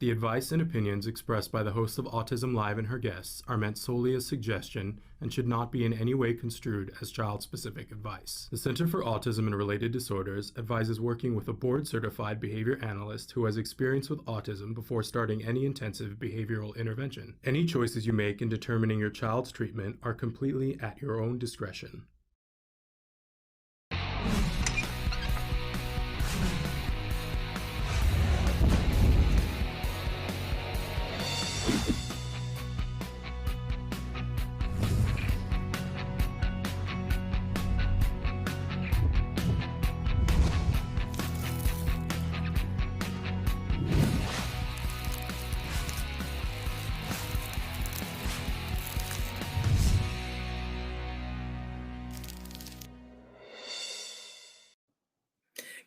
The advice and opinions expressed by the host of Autism Live and her guests are meant solely as suggestion and should not be in any way construed as child-specific advice. The Center for Autism and Related Disorders advises working with a board-certified behavior analyst who has experience with autism before starting any intensive behavioral intervention. Any choices you make in determining your child's treatment are completely at your own discretion.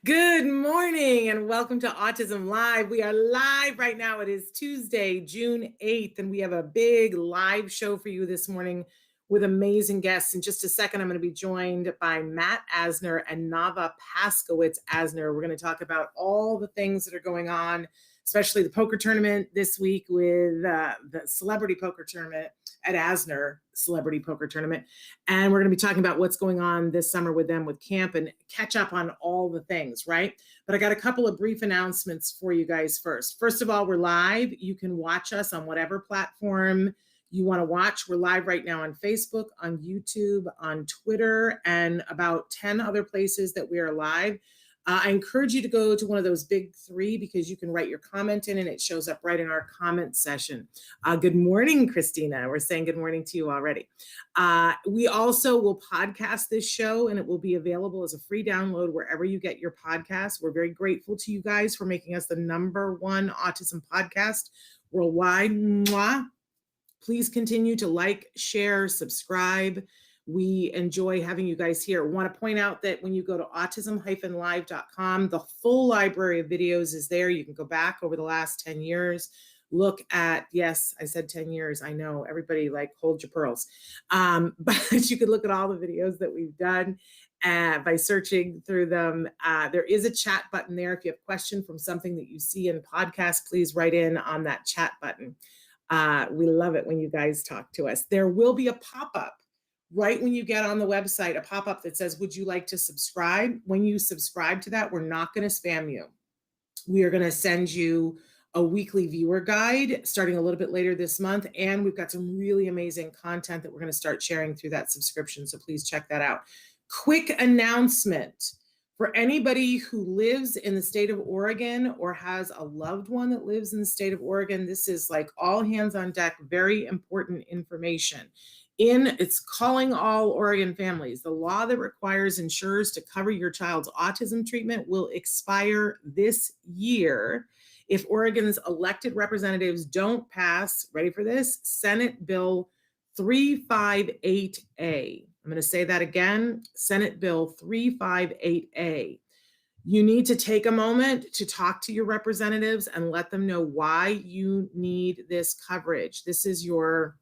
Good morning and welcome to Autism Live. We are live right now. It is Tuesday, June 8th, and we have a big live show for you this morning with amazing guests. In just a second, I'm going to be joined by Matt Asner and Nava Paskowitz Asner. We're going to talk about all the things that are going on, especially the poker tournament this week with the celebrity poker tournament, Ed Asner Celebrity Poker Tournament. And we're going to be talking about what's going on this summer with them with camp and catch up on all the things, right? But I got a couple of brief announcements for you guys first. First of all, we're live. You can watch us on whatever platform you want to watch. We're live right now on Facebook, on YouTube, on Twitter, and about 10 other places that we are live. I encourage you to go to one of those big three because you can write your comment in and it shows up right in our comment session. Good morning, Christina. We're saying good morning to you already. We also will podcast this show and it will be available as a free download wherever you get your podcasts. We're very grateful to you guys for making us the #1 autism podcast worldwide. Mwah. Please continue to like, share, subscribe. We enjoy having you guys here. I want to point out that when you go to autism-live.com, the full library of videos is there. You can go back over the last 10 years. Look at, yes, I said 10 years. I know, everybody hold your pearls. But you can look at all the videos that we've done by searching through them. There is a chat button there. If you have a question from something that you see in podcasts, please write in on that chat button. We love it when you guys talk to us. There will be a pop-up right when you get on the website, a pop-up that says, would you like to subscribe? When you subscribe to that, we're not going to spam you. We are going to send you a weekly viewer guide starting a little bit later this month. And we've got some really amazing content that we're going to start sharing through that subscription. So please check that out. Quick announcement for anybody who lives in the state of Oregon or has a loved one that lives in the state of Oregon. This is like all hands on deck, very important information. It's calling all Oregon families. The law that requires insurers to cover your child's autism treatment will expire this year if Oregon's elected representatives don't pass, ready for this, Senate Bill 358A. I'm going to say that again, Senate Bill 358A. You need to take a moment to talk to your representatives and let them know why you need this coverage. This is your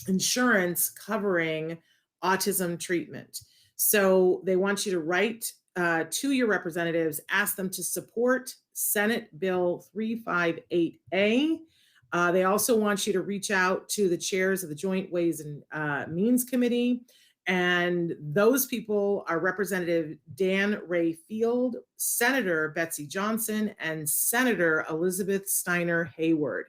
insurance covering autism treatment. So they want you to write to your representatives, ask them to support Senate Bill 358A. They also want you to reach out to the chairs of the Joint Ways and Means Committee. And those people are Representative Dan Ray Field, Senator Betsy Johnson, and Senator Elizabeth Steiner Hayward.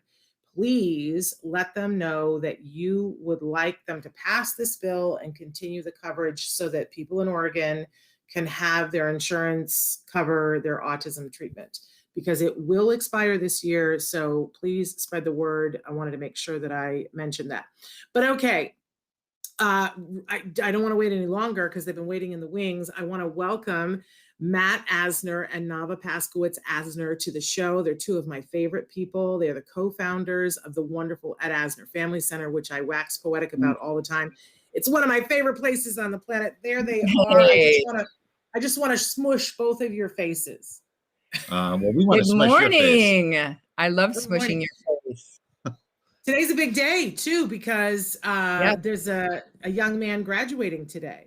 Please let them know that you would like them to pass this bill and continue the coverage so that people in Oregon can have their insurance cover their autism treatment, because it will expire this year. So please spread the word. I wanted to make sure that I mentioned that. But okay, I don't want to wait any longer because they've been waiting in the wings. I want to welcome Matt Asner and Nava Paskowitz Asner to the show. They're two of my favorite people. They are the co-founders of the wonderful Ed Asner Family Center, which I wax poetic about all the time. It's one of my favorite places on the planet. There they are. Hey. I just want to smush both of your faces. Well, we want to smush your face. I love smushing your face. Today's a big day too, because there's a young man graduating today.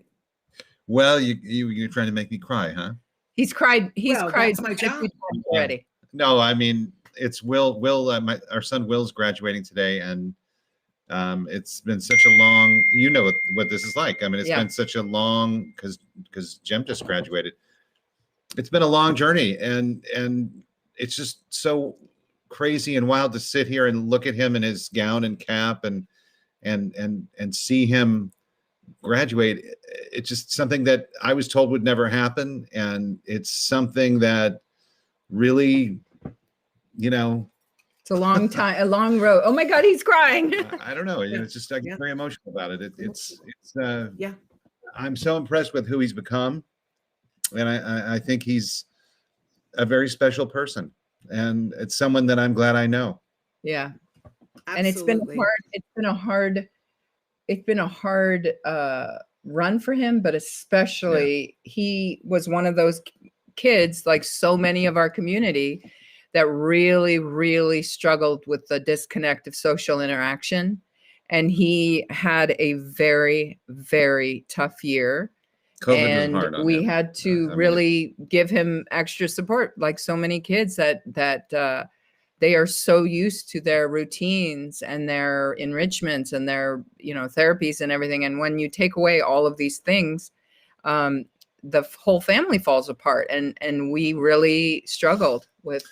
Well, you're trying to make me cry, huh? He's cried. He's cried. That's my job already. No, I mean, it's Will. Our son Will's graduating today, and it's been such a long. You know what this is like. I mean, it's been such a long because Jem just graduated. It's been a long journey, and it's just so crazy and wild to sit here and look at him in his gown and cap and see him graduate. It's just something that I was told would never happen, and it's something that really, it's a long time, a long road. Oh my God, he's crying. I don't know. It's just I get very emotional about it. It's I'm so impressed with who he's become, and I think he's a very special person, and it's someone that I'm glad I know. Yeah. Absolutely. And it's been a hard run for him, but especially he was one of those kids, like so many of our community, that really, really struggled with the disconnect of social interaction. And he had a very, very tough year. COVID was hard on we him. had to really give him extra support, like so many kids that they are so used to their routines and their enrichments and their, therapies and everything. And when you take away all of these things, the whole family falls apart. And we really struggled with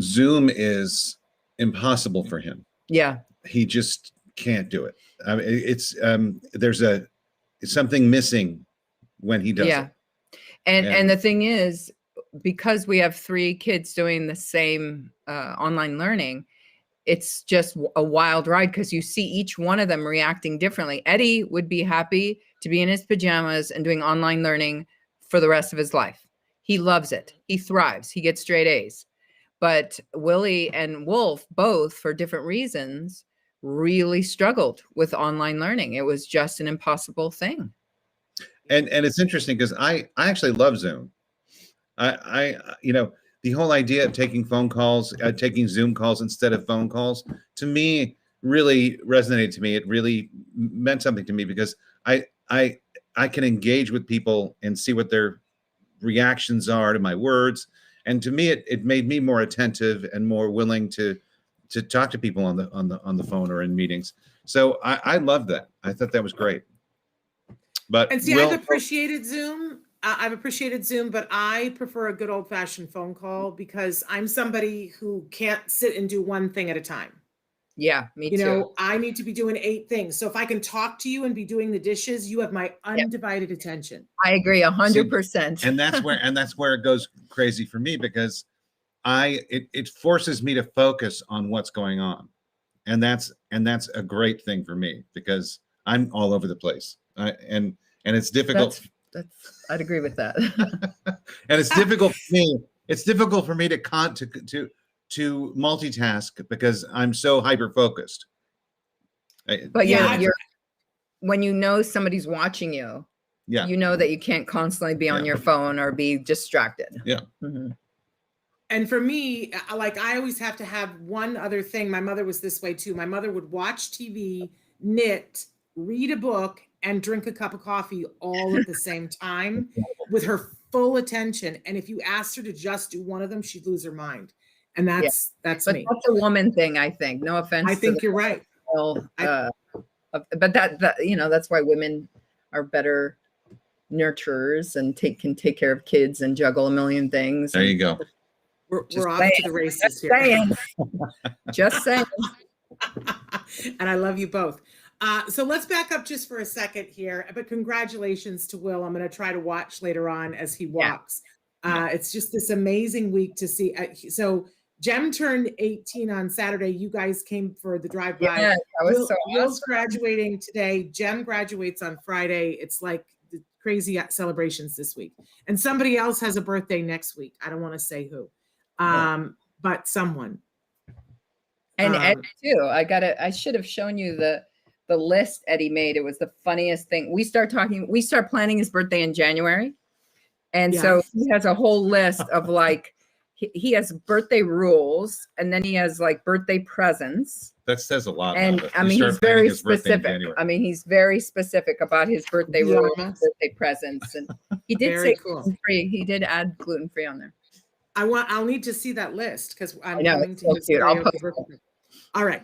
Zoom is impossible for him. Yeah. He just can't do it. I mean, it's there's something missing when he does it. And the thing is, because we have 3 kids doing the same online learning, it's just a wild ride because you see each one of them reacting differently. Eddie would be happy to be in his pajamas and doing online learning for the rest of his life. He loves it. He thrives. He gets straight A's. But Willie and Wolf, both for different reasons, really struggled with online learning. It was just an impossible thing. And it's interesting because I actually love Zoom. I the whole idea of taking phone calls, taking Zoom calls instead of phone calls, to me really resonated to me. It really meant something to me because I can engage with people and see what their reactions are to my words. And to me, it made me more attentive and more willing to talk to people on the phone or in meetings. So I love that. I thought that was great. But and see, I've appreciated Zoom. But I prefer a good old-fashioned phone call because I'm somebody who can't sit and do one thing at a time. Yeah, me too. I need to be doing 8 things. So if I can talk to you and be doing the dishes, you have my undivided attention. I agree 100%. And that's where it goes crazy for me because it forces me to focus on what's going on. And that's a great thing for me because I'm all over the place. And it's difficult. I'd agree with that. And it's difficult for me. It's difficult for me to multitask because I'm so hyper focused. But you're when you know somebody's watching you, you know that you can't constantly be on your phone or be distracted. Yeah. Mm-hmm. And for me, like I always have to have one other thing. My mother was this way too. My mother would watch TV, knit, read a book, and drink a cup of coffee all at the same time with her full attention. And if you asked her to just do one of them, she'd lose her mind. And that's me. That's a woman thing, I think. No offense. I think you're right. But that that's why women are better nurturers and can take care of kids and juggle a million things. There you go. We're off to the races here. Just saying. And I love you both. So let's back up just for a second here. But congratulations to Will. I'm going to try to watch later on as he walks. It's just this amazing week to see. So Jem turned 18 on Saturday. You guys came for the drive-by. Yeah, that was so Will's awesome. graduating today. Jem graduates on Friday. It's like the crazy celebrations this week. And somebody else has a birthday next week. I don't want to say who, but someone. And Ed too. I should have shown you the list Eddie made. It was the funniest thing. We start planning his birthday in January. And so he has a whole list of like, he has birthday rules and then he has like birthday presents. That says a lot. And I mean, he's very specific. I mean, he's very specific about his birthday rules, birthday presents. And he did say gluten-free. He did add gluten-free on there. I'll need to see that list because I'm I know, coming it's to so his cute. I'll karaoke post birthday. All right.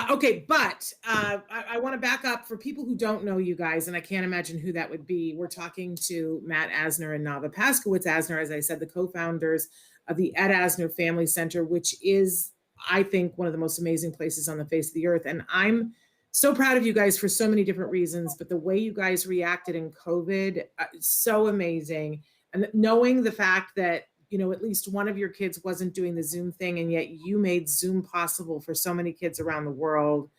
Okay. But I want to back up for people who don't know you guys, and I can't imagine who that would be. We're talking to Matt Asner and Nava Paskowitz Asner, as I said, the co-founders of the Ed Asner Family Center, which is, I think, one of the most amazing places on the face of the earth. And I'm so proud of you guys for so many different reasons, but the way you guys reacted in COVID, so amazing. And knowing the fact that, you know, at least one of your kids wasn't doing the Zoom thing, and yet you made Zoom possible for so many kids around the world,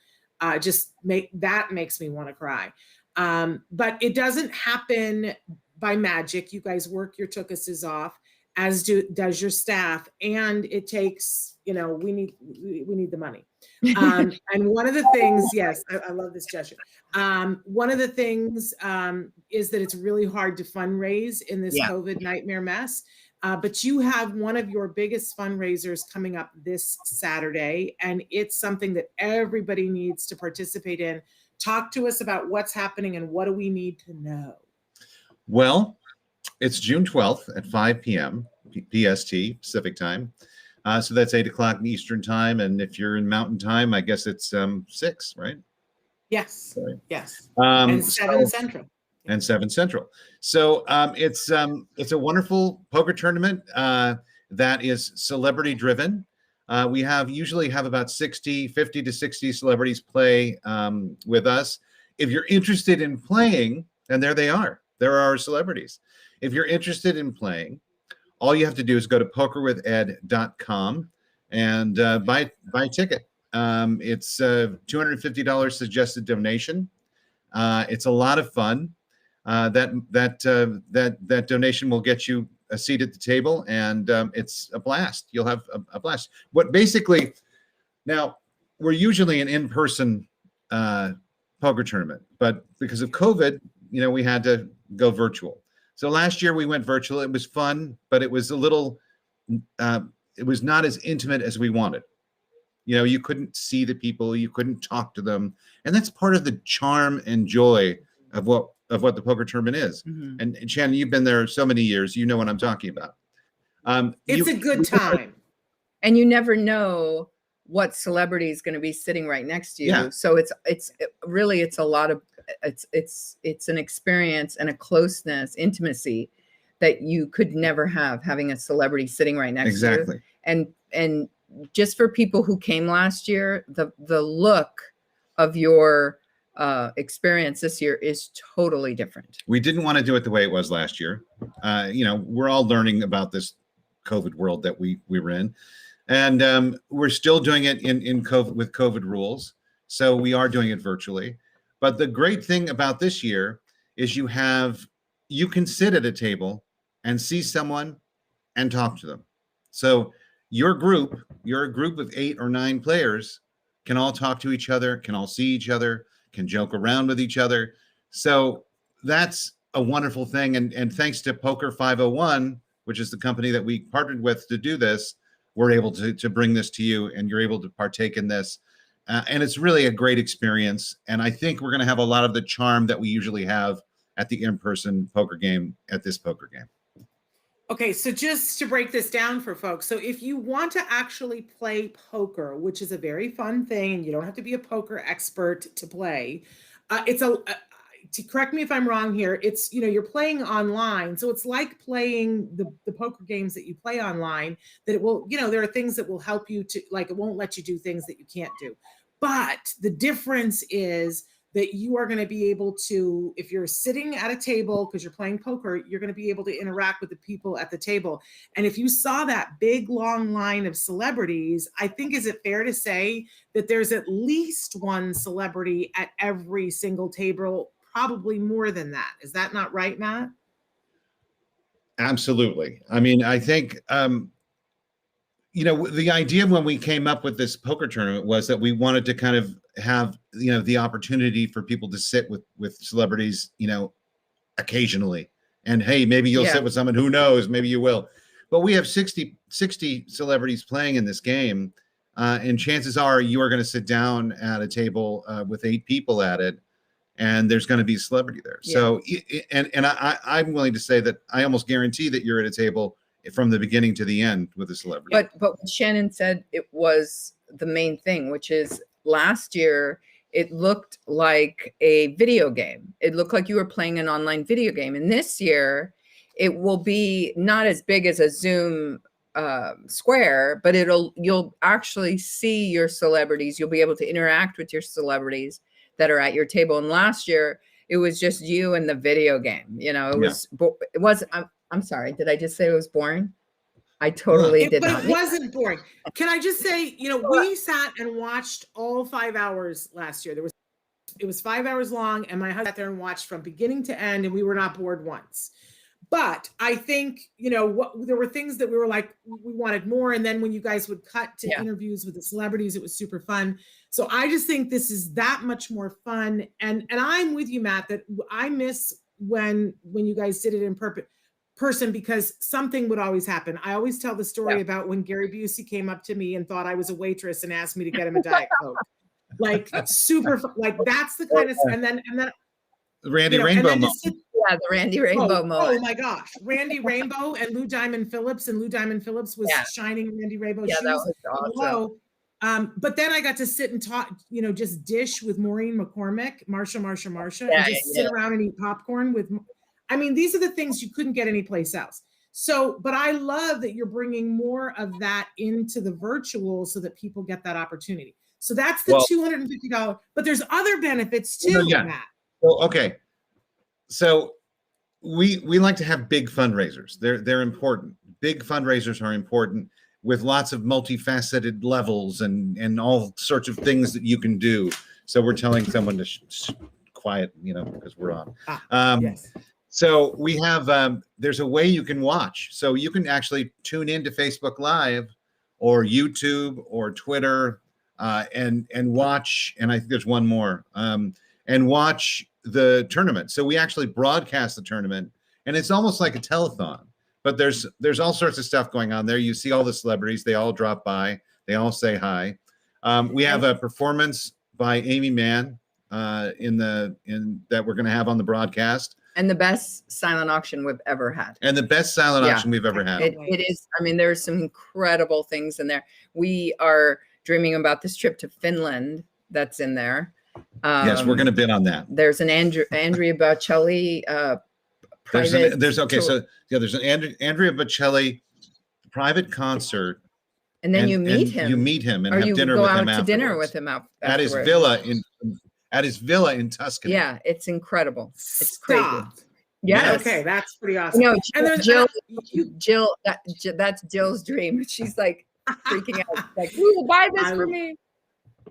makes me want to cry. But it doesn't happen by magic. You guys work your tookuses off, as does your staff, and it takes, you know, we need the money. And one of the things, yes, I love this gesture. One of the things is that it's really hard to fundraise in this COVID nightmare mess. But you have one of your biggest fundraisers coming up this Saturday, and it's something that everybody needs to participate in. Talk to us about what's happening and what do we need to know? Well, it's June 12th at 5 p.m. PST, Pacific time. So that's 8 o'clock Eastern time. And if you're in Mountain time, I guess it's 6, right? Yes. Right. Yes. And 7 Central. And 7 Central. So it's a wonderful poker tournament that is celebrity driven. We usually have about 50 to 60 celebrities play with us. If you're interested in playing, and there they are, there are our celebrities. If you're interested in playing, all you have to do is go to pokerwithed.com and buy a ticket. It's $250 suggested donation. It's a lot of fun. That donation will get you a seat at the table, and it's a blast. You'll have a blast. Now we're usually an in-person poker tournament, but because of COVID, you know, we had to go virtual. So last year we went virtual. It was fun, but it was a little, it was not as intimate as we wanted. You know, you couldn't see the people, you couldn't talk to them, and that's part of the charm and joy of what the poker tournament is. Mm-hmm. And Shannon, you've been there so many years, you know what I'm talking about. It's a good time. And you never know what celebrity is going to be sitting right next to you. Yeah. So it's a lot of, it's an experience and a closeness, intimacy that you could never have having a celebrity sitting right next to you. And just for people who came last year, the look of your experience this year is totally different. We didn't want to do it the way it was last year. You know, we're all learning about this COVID world that we were in, and we're still doing it in COVID with COVID rules. So we are doing it virtually. But the great thing about this year is you can sit at a table and see someone and talk to them. So you're a group of 8 or 9 players, can all talk to each other, can all see each other, can joke around with each other. So that's a wonderful thing. And thanks to Poker 501, which is the company that we partnered with to do this, we're able to bring this to you, and you're able to partake in this. And it's really a great experience. And I think we're going to have a lot of the charm that we usually have at the in-person poker game at this poker game. Okay, so just to break this down for folks. So if you want to actually play poker, which is a very fun thing, and you don't have to be a poker expert to play, to correct me if I'm wrong here, it's, you know, you're playing online. So it's like playing the poker games that you play online, that it will, you know, there are things that will help you to, like, it won't let you do things that you can't do. But the difference is that you are going to be able to, if you're sitting at a table, because you're playing poker, you're going to be able to interact with the people at the table. And if you saw that big, long line of celebrities, I think, is it fair to say that there's at least one celebrity at every single table, probably more than that? Is that not right, Matt? Absolutely. I mean, I think, you know, the idea when we came up with this poker tournament was that we wanted to kind of have, you know, the opportunity for people to sit with celebrities, you know, occasionally. And hey, maybe you'll sit with someone, who knows, maybe you will. But we have 60 celebrities playing in this game. And chances are you are going to sit down at a table with 8 people at it, and there's going to be a celebrity there. Yeah. So, and I'm willing to say that I almost guarantee that you're at a table from the beginning to the end with a celebrity. But what Shannon said, it was the main thing, which is last year it looked like a video game. It looked like you were playing an online video game. And this year it will be not as big as a Zoom square, but you'll actually see your celebrities. You'll be able to interact with your celebrities that are at your table. And last year it was just you and the video game. You know, it was. I'm sorry. Did I just say it was boring? I totally did not. But it wasn't boring. Can I just say, you know, we sat and watched all 5 hours last year. It was 5 hours long, and my husband sat there and watched from beginning to end, and we were not bored once. But I think, you know, there were things that we were like, we wanted more. And then when you guys would cut to interviews with the celebrities, it was super fun. So I just think this is that much more fun. And I'm with you, Matt, that I miss when you guys did it in person, because something would always happen. I always tell the story about when Gary Busey came up to me and thought I was a waitress and asked me to get him a Diet Coke. Like super, like that's the kind of, and then Randy Rainbow moment. Yeah, the Randy Rainbow moment. Oh my gosh, Randy Rainbow and Lou Diamond Phillips, and Lou Diamond Phillips was shining Randy Rainbow shoes. That was awesome. But then I got to sit and talk, you know, just dish with Maureen McCormick, Marsha, and just sit around and eat popcorn with. I mean, these are the things you couldn't get anyplace else. So, but I love that you're bringing more of that into the virtual so that people get that opportunity. So that's the $250, but there's other benefits too, Matt. Well, okay. So we like to have big fundraisers. They're important. Big fundraisers are important with lots of multifaceted levels and all sorts of things that you can do. So we're telling someone to quiet, you know, because we're on. Yes. So we have, there's a way you can watch. So you can actually tune into Facebook Live or YouTube or Twitter and watch, and I think there's one more, and watch the tournament. So we actually broadcast the tournament, and it's almost like a telethon, but there's all sorts of stuff going on there. You see all the celebrities, they all drop by, they all say hi. We have a performance by Amy Mann that we're going to have on the broadcast. And the best silent auction we've ever had. And the best silent auction we've ever had. It is. I mean, there's some incredible things in there. We are dreaming about this trip to Finland that's in there. Yes, we're going to bid on that. There's an Andrea Bocelli private. There's an Andrea Bocelli private concert. And then you meet him. You meet him and or have you dinner go with out him to afterwards. dinner with him afterwards. At his villa in Tuscany. Yeah, it's incredible. It's Stop. crazy. Yes. Okay, that's pretty awesome. You know, Jill, that's Jill's dream. She's like freaking out. Like, who will buy this for me?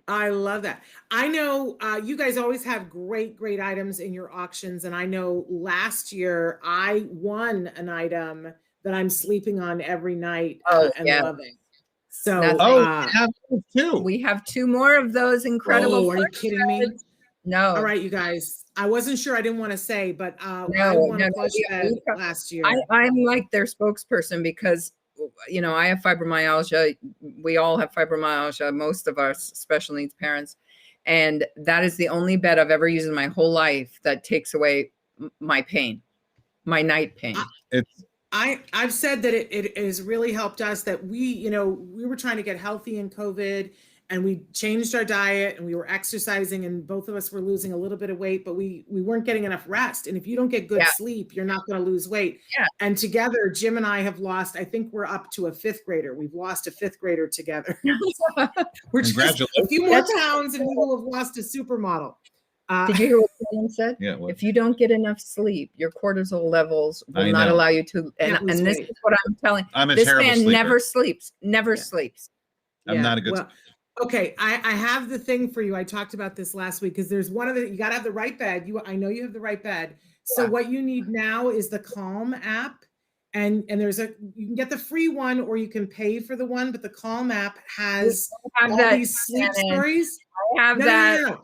I love that. I know you guys always have great items in your auctions. And I know last year I won an item that I'm sleeping on every night and loving. So we have two more of those incredible. Are you kidding me? No. All right, you guys. I wasn't sure. I didn't want to say, but I won a plush bed last year. I'm like their spokesperson because, you know, I have fibromyalgia. We all have fibromyalgia. Most of us special needs parents, and that is the only bed I've ever used in my whole life that takes away my pain, my night pain. I've said that it has really helped us that we were trying to get healthy in COVID and we changed our diet and we were exercising and both of us were losing a little bit of weight, but we weren't getting enough rest. And if you don't get good sleep, you're not going to lose weight. Yeah. And together, Jim and I have lost, I think we're up to a 5th grader. We've lost a 5th grader together. We're just a few more pounds and we will have lost a supermodel. Did you hear what Shannon said? Yeah, if you don't get enough sleep, your cortisol levels will not allow you to. And this is what I'm telling. This man sleeper. Never sleeps. I'm not a good. Okay, I have the thing for you. I talked about this last week because there's one of the. You got to have the right bed. I know you have the right bed. So what you need now is the Calm app, and you can get the free one or you can pay for the one. But the Calm app has all these sleep stories. I have that.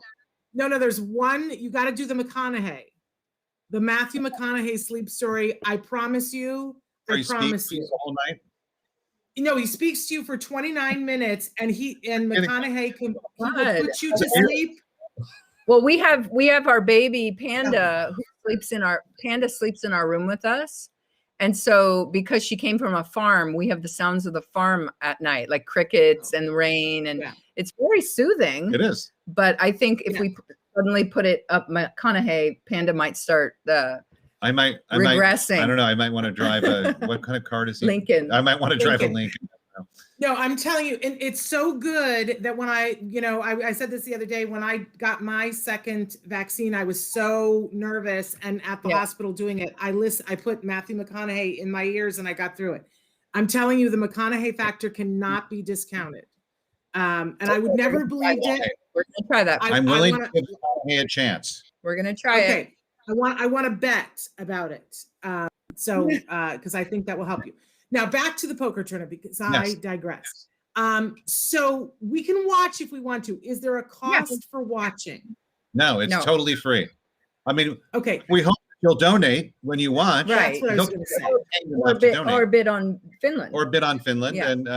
No, there's one. You got to do the McConaughey, the Matthew McConaughey sleep story. I promise you. I promise you. The whole night? No, he speaks to you for 29 minutes, and McConaughey can put you to sleep. Well, we have our baby Panda who sleeps in our room with us, And so because she came from a farm, we have the sounds of the farm at night, like crickets and rain. And it's very soothing. It is. But I think if we suddenly put it up McConaughey, Panda might start regressing. I don't know. I might want to drive what kind of car does he? Lincoln. I might want to drive a Lincoln. No, I'm telling you, and it's so good that when I said this the other day, when I got my second vaccine, I was so nervous, and at the hospital doing it, I put Matthew McConaughey in my ears and I got through it. I'm telling you, the McConaughey factor cannot be discounted. And I would never believed it. We're gonna try that. I'm willing to give McConaughey a chance. We're gonna try it. I want to bet about it. Because I think that will help you. Now back to the poker tournament, because I digress. So we can watch if we want to. Is there a cost for watching? No, it's totally free. I mean, we hope you'll donate when you watch. Right. That's what I was going to say. Or bid on Finland. And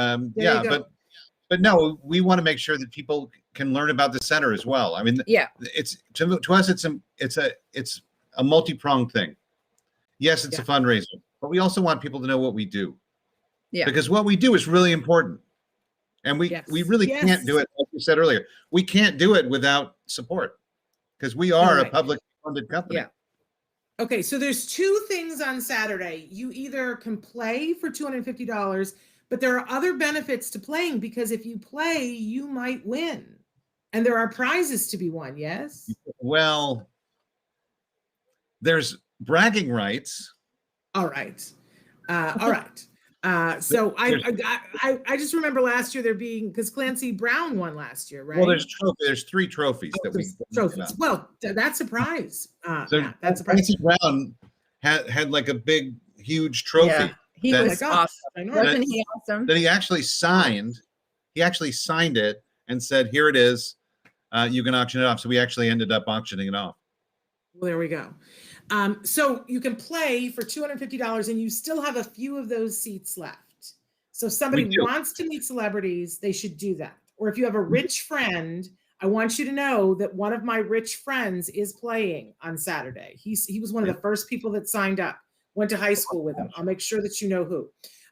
but no, we want to make sure that people can learn about the center as well. I mean, it's to us, it's a multi-pronged thing. Yes, it's a fundraiser, but we also want people to know what we do. Yeah. Because what we do is really important. And we really can't do it, like you said earlier. We can't do it without support because we are a public funded company. Yeah. Okay, so there's two things on Saturday. You either can play for $250, but there are other benefits to playing because if you play, you might win. And there are prizes to be won, yes? Well, there's bragging rights. All right. All right. So I just remember last year there being, because Clancy Brown won last year, right? Well, there's 3 trophies trophies. Well, that's a prize. That's a prize. Clancy Brown had like a big, huge trophy. Yeah. He was awesome. Wasn't he awesome? That he actually signed. He actually signed it and said, "Here it is. You can auction it off." So we actually ended up auctioning it off. Well, there we go. So you can play for $250 and you still have a few of those seats left. So if somebody wants to meet celebrities, they should do that. Or if you have a rich friend, I want you to know that one of my rich friends is playing on Saturday. He was one of the first people that signed up, went to high school with him. I'll make sure that you know who.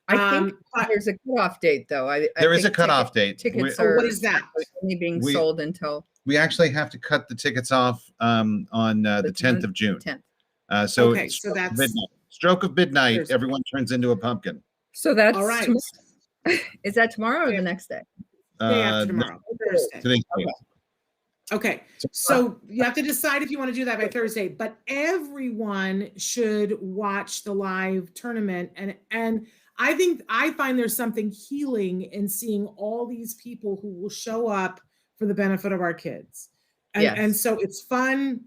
I think there's a cutoff date though. There is a cutoff date. Tickets are what is that? Only being sold until. We actually have to cut the tickets off on the 10th of June. 10th. So that's midnight. Stroke of midnight. Thursday. Everyone turns into a pumpkin. So that's all right. Is that tomorrow or the next day? Day after tomorrow. Thursday. Today. Okay. So you have to decide if you want to do that by Thursday, but everyone should watch the live tournament. And I find there's something healing in seeing all these people who will show up for the benefit of our kids. And so it's fun.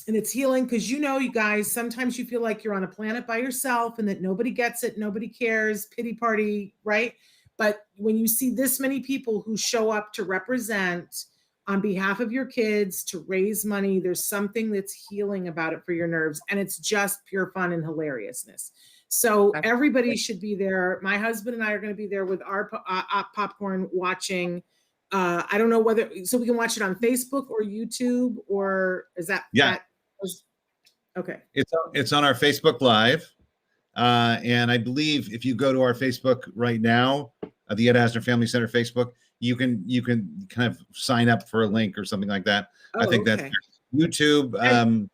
And it's healing because, you guys, sometimes you feel like you're on a planet by yourself and that nobody gets it, nobody cares, pity party, right? But when you see this many people who show up to represent on behalf of your kids, to raise money, there's something that's healing about it for your nerves. And it's just pure fun and hilariousness. So everybody should be there. My husband and I are going to be there with our popcorn watching. I don't know whether, so we can watch it on Facebook or YouTube, or is that? Okay. It's on our Facebook Live. And I believe if you go to our Facebook right now, the Ed Asner Family Center Facebook, you can kind of sign up for a link or something like that. I think that's YouTube.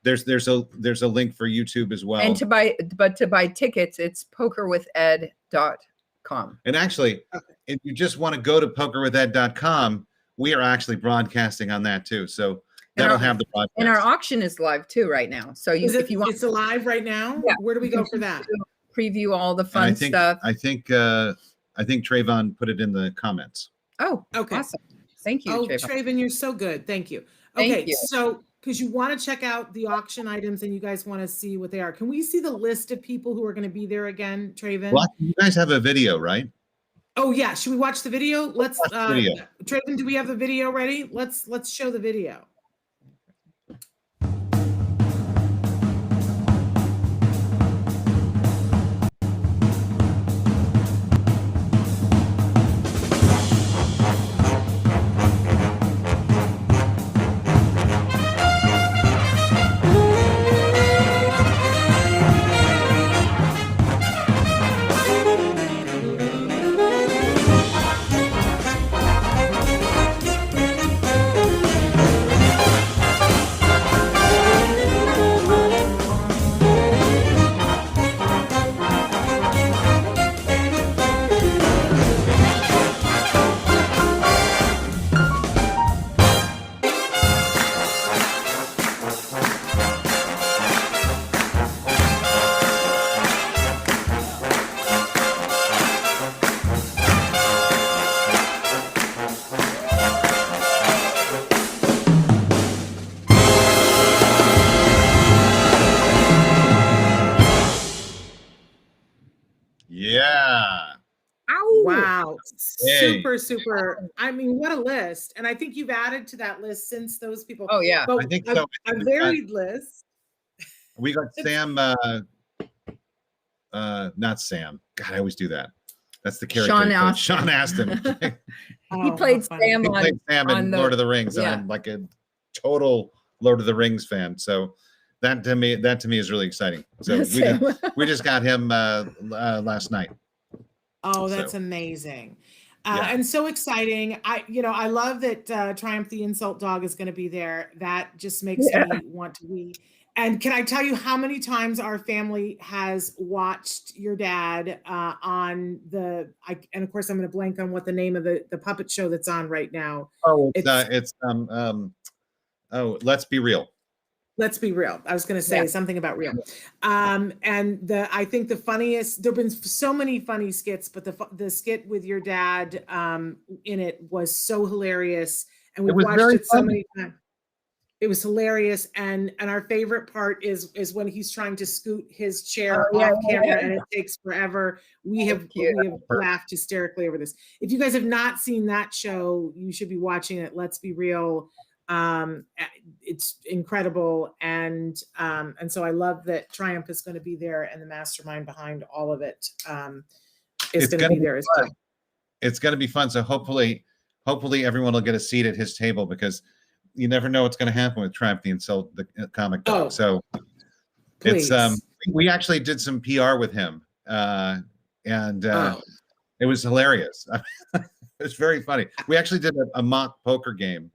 There's a link for YouTube as well. And to buy tickets, it's pokerwithed.com. And actually, if you just want to go to pokerwithed.com, we are actually broadcasting on that too. So that'll have the podcast. And our auction is live too right now. So if you want, it's live right now. Yeah. Where do we go for that? Preview all the fun stuff. I think Trayvon put it in the comments. Oh, okay. Awesome. Thank you. Trayvon, you're so good. Thank you. Okay, so because you want to check out the auction items and you guys want to see what they are. Can we see the list of people who are going to be there again, Trayvon? Well, you guys have a video, right? Oh yeah. Should we watch the video? Let's Trayvon, do we have the video ready? Let's show the video. Hey. super. I mean, what a list. And I think you've added to that list since those people. Oh yeah. But I think so. a varied list. We got Sam, not Sam. God, I always do that. That's the character. Sean he played. Astin. Sean Astin. He Oh, played how funny. Sam He played Sam in Lord of the Rings, and yeah. I'm like a total Lord of the Rings fan. So that to me is really exciting. So we just got him last night. Oh, that's So, amazing. yeah. And so exciting. I love that Triumph the Insult Dog is going to be there. That just makes me want to wee. And can I tell you how many times our family has watched your dad on and of course I'm going to blank on what the name of the puppet show that's on right now. Oh, Let's Be Real. Let's Be Real. I was going to say something about real. And I think the funniest, there've been so many funny skits, but the skit with your dad in it was so hilarious. And we watched it so many times. It was hilarious. And our favorite part is when he's trying to scoot his chair off camera and it takes forever. We have laughed hysterically over this. If you guys have not seen that show, you should be watching it. Let's Be Real. It's incredible. And so I love that Triumph is going to be there and the mastermind behind all of it is going to be there as well. It's going to be fun. So hopefully everyone will get a seat at his table, because you never know what's going to happen with Triumph the Insult, the comic dog. So please. We actually did some PR with him, and it was hilarious. It was very funny. We actually did a mock poker game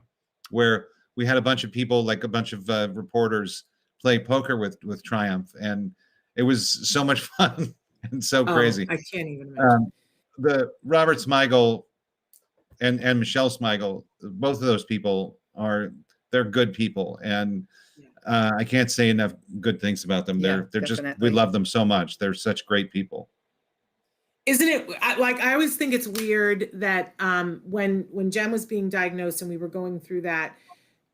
where we had a bunch of people, like a bunch of reporters, play poker with Triumph, and it was so much fun and so crazy. I can't even imagine. The Robert Smigel and Michelle Smigel, both of those people they're good people, and I can't say enough good things about them. They're just, we love them so much. They're such great people. Isn't it like, I always think it's weird that when Jem was being diagnosed and we were going through that,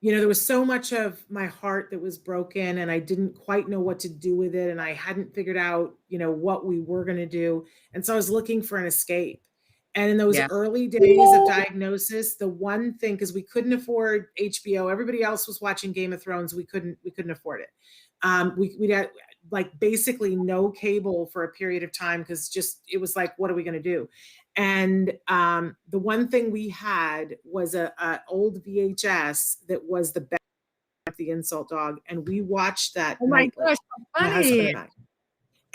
there was so much of my heart that was broken and I didn't quite know what to do with it. And I hadn't figured out, what we were going to do. And so I was looking for an escape. And in those early days of diagnosis, the one thing, because we couldn't afford HBO, everybody else was watching Game of Thrones. We couldn't afford it. We had like basically no cable for a period of time, because it was like, what are we going to do? And the one thing we had was a old VHS that was the best of the Insult Dog, and we watched that. Oh my gosh, my husband and I.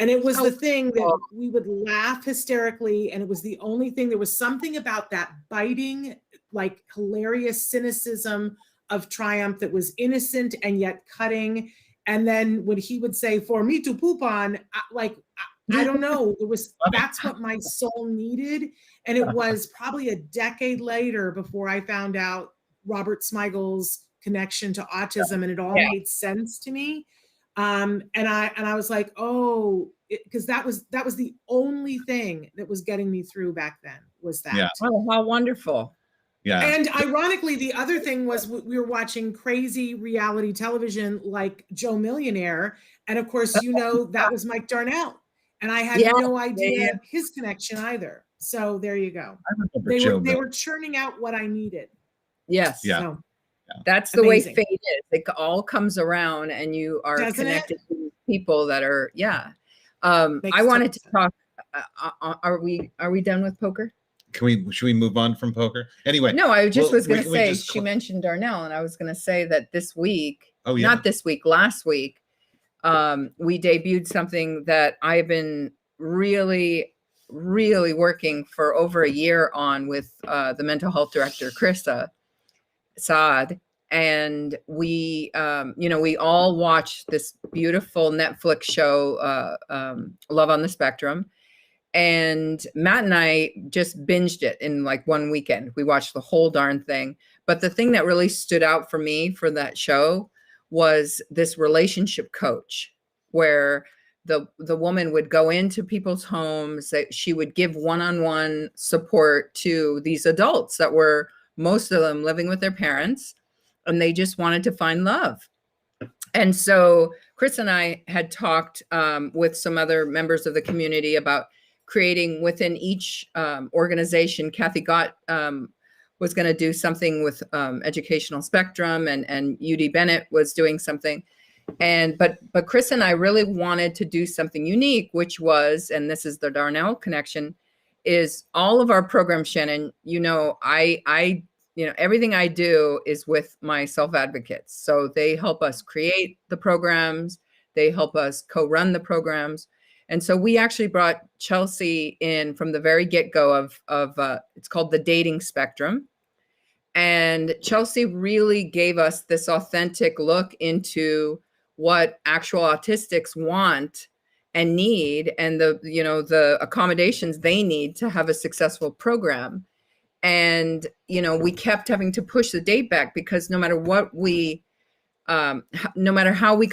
And it was the thing that we would laugh hysterically, and it was the only thing. There was something about that biting, like hilarious cynicism of Triumph that was innocent and yet cutting. And then when he would say, "For me to poop on," I don't know, that's what my soul needed. And it was probably a decade later before I found out Robert Smigel's connection to autism, and it all made sense to me. And I was like, because that was the only thing that was getting me through back then, was that. Yeah. Oh, how wonderful. Yeah. And ironically, the other thing was we were watching crazy reality television like Joe Millionaire. And of course, that was Mike Darnell. And I had no idea his connection either. So there you go. They were churning out what I needed. Yes. Yeah. So, that's the way fate is. It all comes around and you are connected to people that are, I wanted to talk. Are we done with poker? Should we move on from poker? Anyway. No, I just was going to say, she mentioned Darnell, and I was going to say that this week, not this week, last week, we debuted something that I've been really, really working for over a year on with the mental health director, Krista Saad. And we, we all watched this beautiful Netflix show, Love on the Spectrum. And Matt and I just binged it in like one weekend. We watched the whole darn thing. But the thing that really stood out for me for that show was this relationship coach, where the woman would go into people's homes, that she would give one-on-one support to these adults that were, most of them, living with their parents, and they just wanted to find love. And so Chris and I had talked with some other members of the community about creating within each organization. Kathy Gott was going to do something with educational spectrum, and UD Bennett was doing something. But Chris and I really wanted to do something unique, which was, and this is the Darnell connection, is all of our programs, Shannon, I everything I do is with my self-advocates. So they help us create the programs. They help us co-run the programs. And so we actually brought Chelsea in from the very get-go of it's called the dating spectrum. And Chelsea really gave us this authentic look into what actual autistics want and need, and the accommodations they need to have a successful program. And, we kept having to push the date back because no matter what no matter how we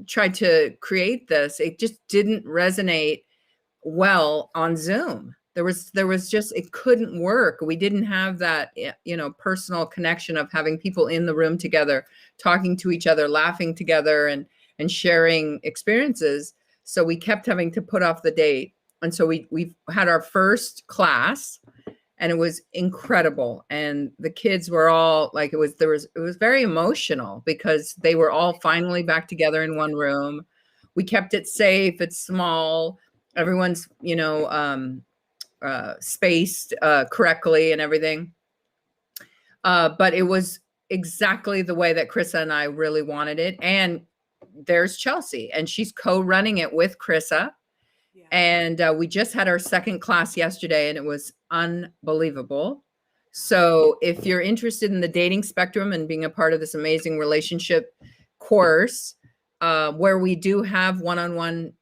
tried to create this, it just didn't resonate well on Zoom. There was just, it couldn't work. We didn't have that, personal connection of having people in the room together, talking to each other, laughing together and sharing experiences. So we kept having to put off the date. And so we had our first class, and it was incredible. And the kids were all like, it was very emotional because they were all finally back together in one room. We kept it safe. It's small. Everyone's, spaced correctly and everything. But it was exactly the way that Krissa and I really wanted it. And there's Chelsea, and she's co-running it with Krissa. Yeah. And we just had our second class yesterday, and it was unbelievable. So if you're interested in the dating spectrum and being a part of this amazing relationship course, where we do have one-on-one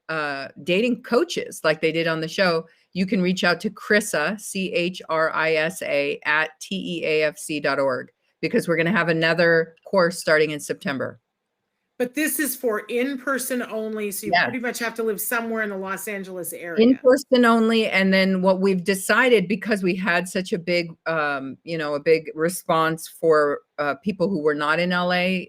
dating coaches like they did on the show, you can reach out to Krissa, CHRISA, at teafc.org, because we're going to have another course starting in September. But this is for in-person only, so you pretty much have to live somewhere in the Los Angeles area. In-person only, and then what we've decided, because we had such a big, a big response for people who were not in LA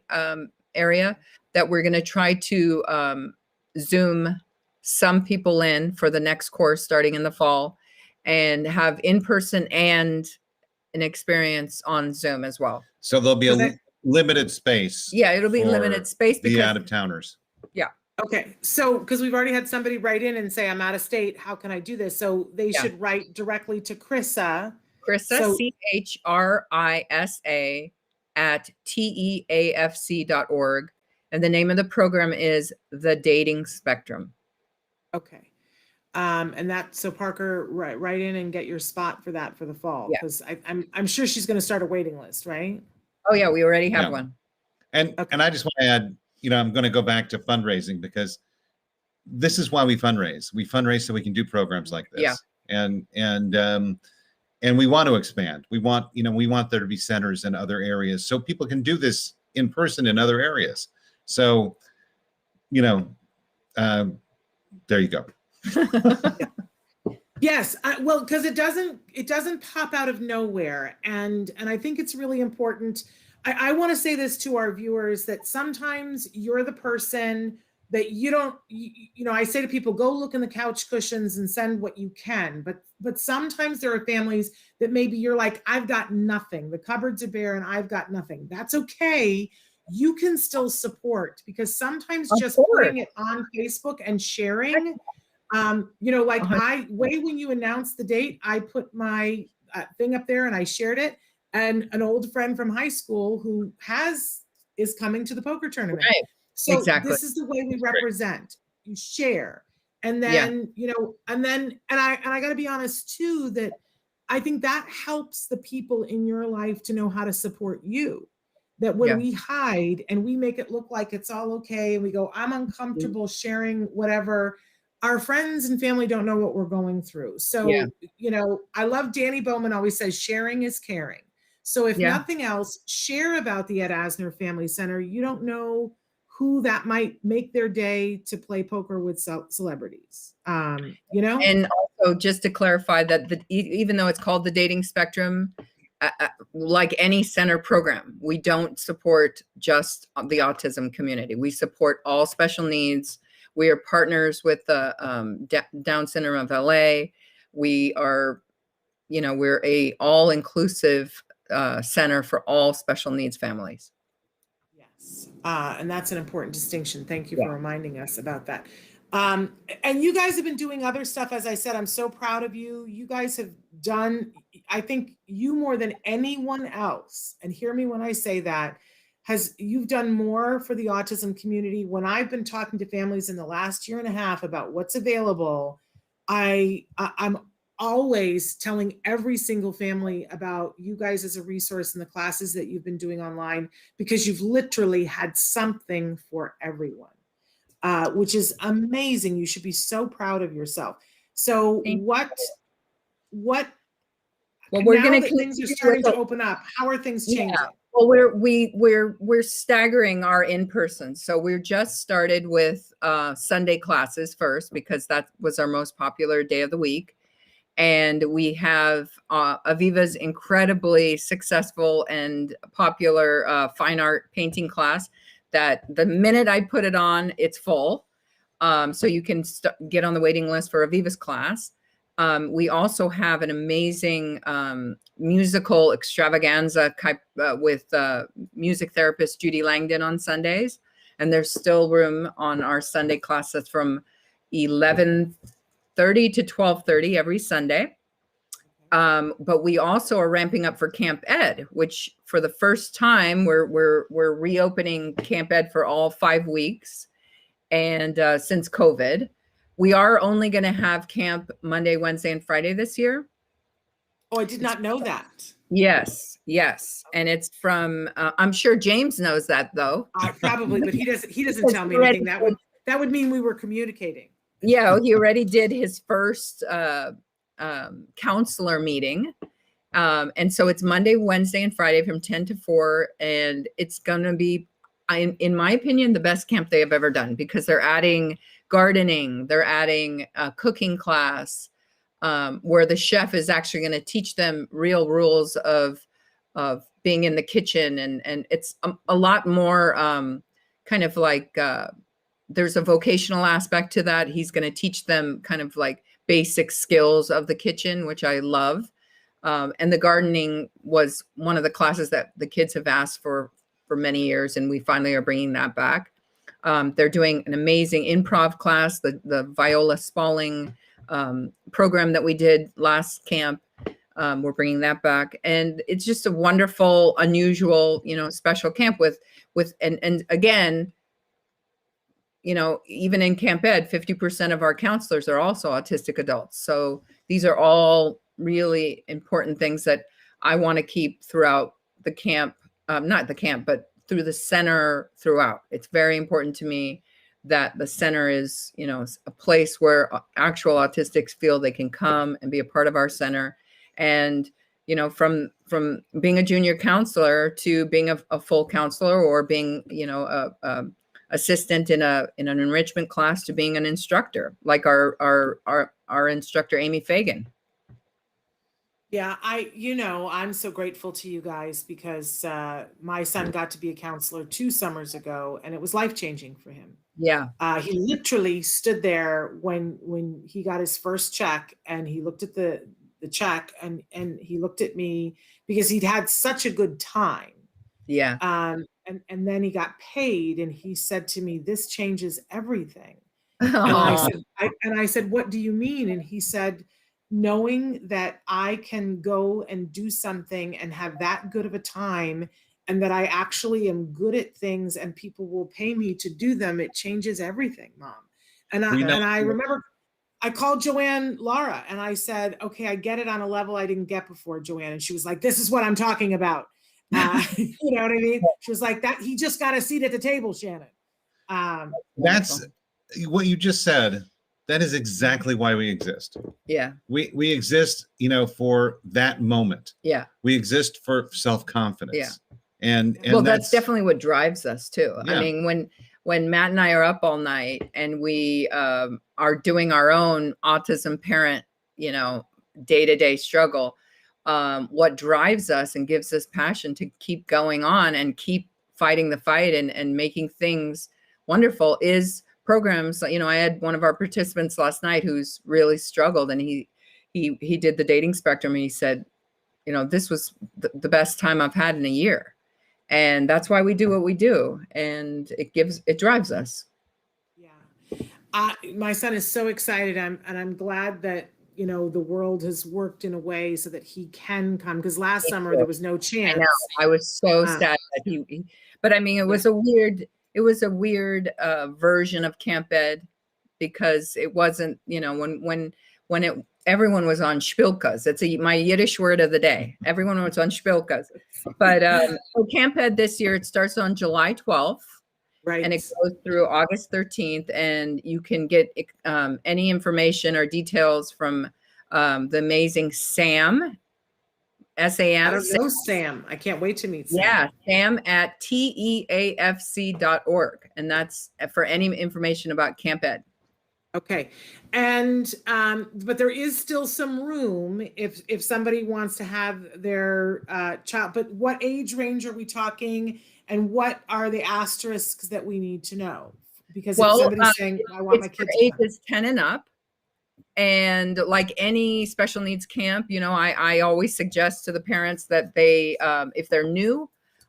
area, that we're going to try to Zoom some people in for the next course starting in the fall, and have in-person and an experience on Zoom as well. So there'll be a limited space. Yeah, it'll be limited space because the out-of-towners. Yeah. Okay. So, because we've already had somebody write in and say, I'm out of state, how can I do this? So they should write directly to Krissa. Krissa, CHRISA, at teafc.org. And the name of the program is The Dating Spectrum. Okay. And so Parker, write in and get your spot for that for the fall, because I'm sure she's going to start a waiting list, right? Oh yeah, we already have one. And I just want to add, I'm going to go back to fundraising, because this is why we fundraise. We fundraise so we can do programs like this. Yeah. And we want to expand. We want there to be centers in other areas so people can do this in person in other areas. So, there you go. Yes, well, because it doesn't pop out of nowhere, and I think it's really important. I want to say this to our viewers, that sometimes you're the person that you don't. I say to people, go look in the couch cushions and send what you can. But sometimes there are families that maybe you're like, I've got nothing. The cupboards are bare, and I've got nothing. That's okay. You can still support, because sometimes just putting it on Facebook and sharing. When you announced the date, I put my thing up there and I shared it, and an old friend from high school who is coming to the poker tournament. Right. So this is the way we represent. You share, and then and I got to be honest too, that I think that helps the people in your life to know how to support you. That when we hide and we make it look like it's all okay, and we go, I'm uncomfortable sharing whatever, our friends and family don't know what we're going through. So, I love Danny Bowman always says, sharing is caring. So if nothing else, share about the Ed Asner Family Center. You don't know who that might make their day to play poker with celebrities, And also, just to clarify that even though it's called the Dating Spectrum, like any center program, we don't support just the autism community. We support all special needs. We are partners with the Down Syndrome of LA. We are, we're a all-inclusive center for all special needs families. Yes. And that's an important distinction. Thank you Yeah. for reminding us about that. And you guys have been doing other stuff. As I said, I'm so proud of you. You guys have done, I think you more than anyone else, and hear me when I say that, you've done more for the autism community. When I've been talking to families in the last year and a half about what's available, I'm always telling every single family about you guys as a resource in the classes that you've been doing online, because you've literally had something for everyone, which is amazing. You should be so proud of yourself. So well, we're going to, things are starting to open up. How are things changing? Yeah. Well, we're staggering our in-person. So we're just started with Sunday classes first, because that was our most popular day of the week. And we have Aviva's incredibly successful and popular fine art painting class that the minute I put it on, it's full. So you can get on the waiting list for Aviva's class. We also have an amazing musical extravaganza with music therapist Judy Langdon on Sundays. And there's still room on our Sunday class that's from 11:30 to 12:30 every Sunday. But we also are ramping up for Camp Ed, which for the first time we're reopening Camp Ed for all 5 weeks. And since COVID, we are only going to have camp Monday, Wednesday, and Friday this year. Oh, I did not know that. Yes. And it's from, I'm sure James knows that though. Probably, but he doesn't tell me anything. That would mean we were communicating. Yeah, he already did his first counselor meeting. And so it's Monday, Wednesday, and Friday from 10 to 4. And it's going to be, in my opinion, the best camp they have ever done, because they're adding gardening, they're adding a cooking class, where the chef is actually going to teach them real rules of being in the kitchen. And it's a lot more kind of like, there's a vocational aspect to that. He's going to teach them kind of like basic skills of the kitchen, which I love. And the gardening was one of the classes that the kids have asked for many years, and we finally are bringing that back. They're doing an amazing improv class, the Viola Spalling program that we did last camp. We're bringing that back, and it's just a wonderful, unusual, special camp with and again, even in Camp Ed, 50% of our counselors are also autistic adults. So these are all really important things that I want to keep throughout the camp, not the camp, but through the center throughout. It's very important to me that the center is, a place where actual autistics feel they can come and be a part of our center. And, from being a junior counselor to being a full counselor, or being, a assistant in an enrichment class, to being an instructor, like our instructor, Amy Fagan. Yeah, I'm so grateful to you guys, because my son got to be a counselor 2 summers ago, and it was life-changing for him. Yeah. He literally stood there when he got his first check, and he looked at the check, and he looked at me, because he'd had such a good time. Yeah. And then he got paid, and he said to me, "This changes everything." Oh. And I said, "What do you mean?" And he said, "Knowing that I can go and do something and have that good of a time, and that I actually am good at things and people will pay me to do them, it changes everything, Mom." And I remember I called Joanne Lara, and I said, "Okay, I get it on a level I didn't get before, Joanne." And she was like, "This is what I'm talking about." You know what I mean? She was like, "That he just got a seat at the table, Shannon." That's what you just said. That is exactly why we exist. Yeah. We exist, for that moment. Yeah. We exist for self-confidence. Yeah. And well, that's definitely what drives us too. Yeah. I mean, when Matt and I are up all night and we are doing our own autism parent, day-to-day struggle, what drives us and gives us passion to keep going on and keep fighting the fight and making things wonderful is programs. You know, I had one of our participants last night who's really struggled, and he did the dating spectrum, and he said, you know, this was the best time I've had in a year. And that's why we do what we do. And it drives us. Yeah. My son is so excited. I'm glad that, you know, the world has worked in a way so that he can come, because last summer there was no chance. I know. I was so sad that but I mean, it was a weird version of Camp Ed, because it wasn't, you know, when everyone was on spilkas. It's my Yiddish word of the day. Everyone was on spilkas. But so Camp Ed this year, it starts on July 12th. Right. And it goes through August 13th. And you can get any information or details from the amazing Sam, S-A-M. I don't know Sam. I can't wait to meet Sam. Yeah, Sam at teafc.org. And that's for any information about Camp Ed. Okay. And but there is still some room if somebody wants to have their child. But what age range are we talking, and what are the asterisks that we need to know? Because if somebody's saying, I want my kids ages 10 and up. And like any special needs camp, you know, I always suggest to the parents that they, if they're new,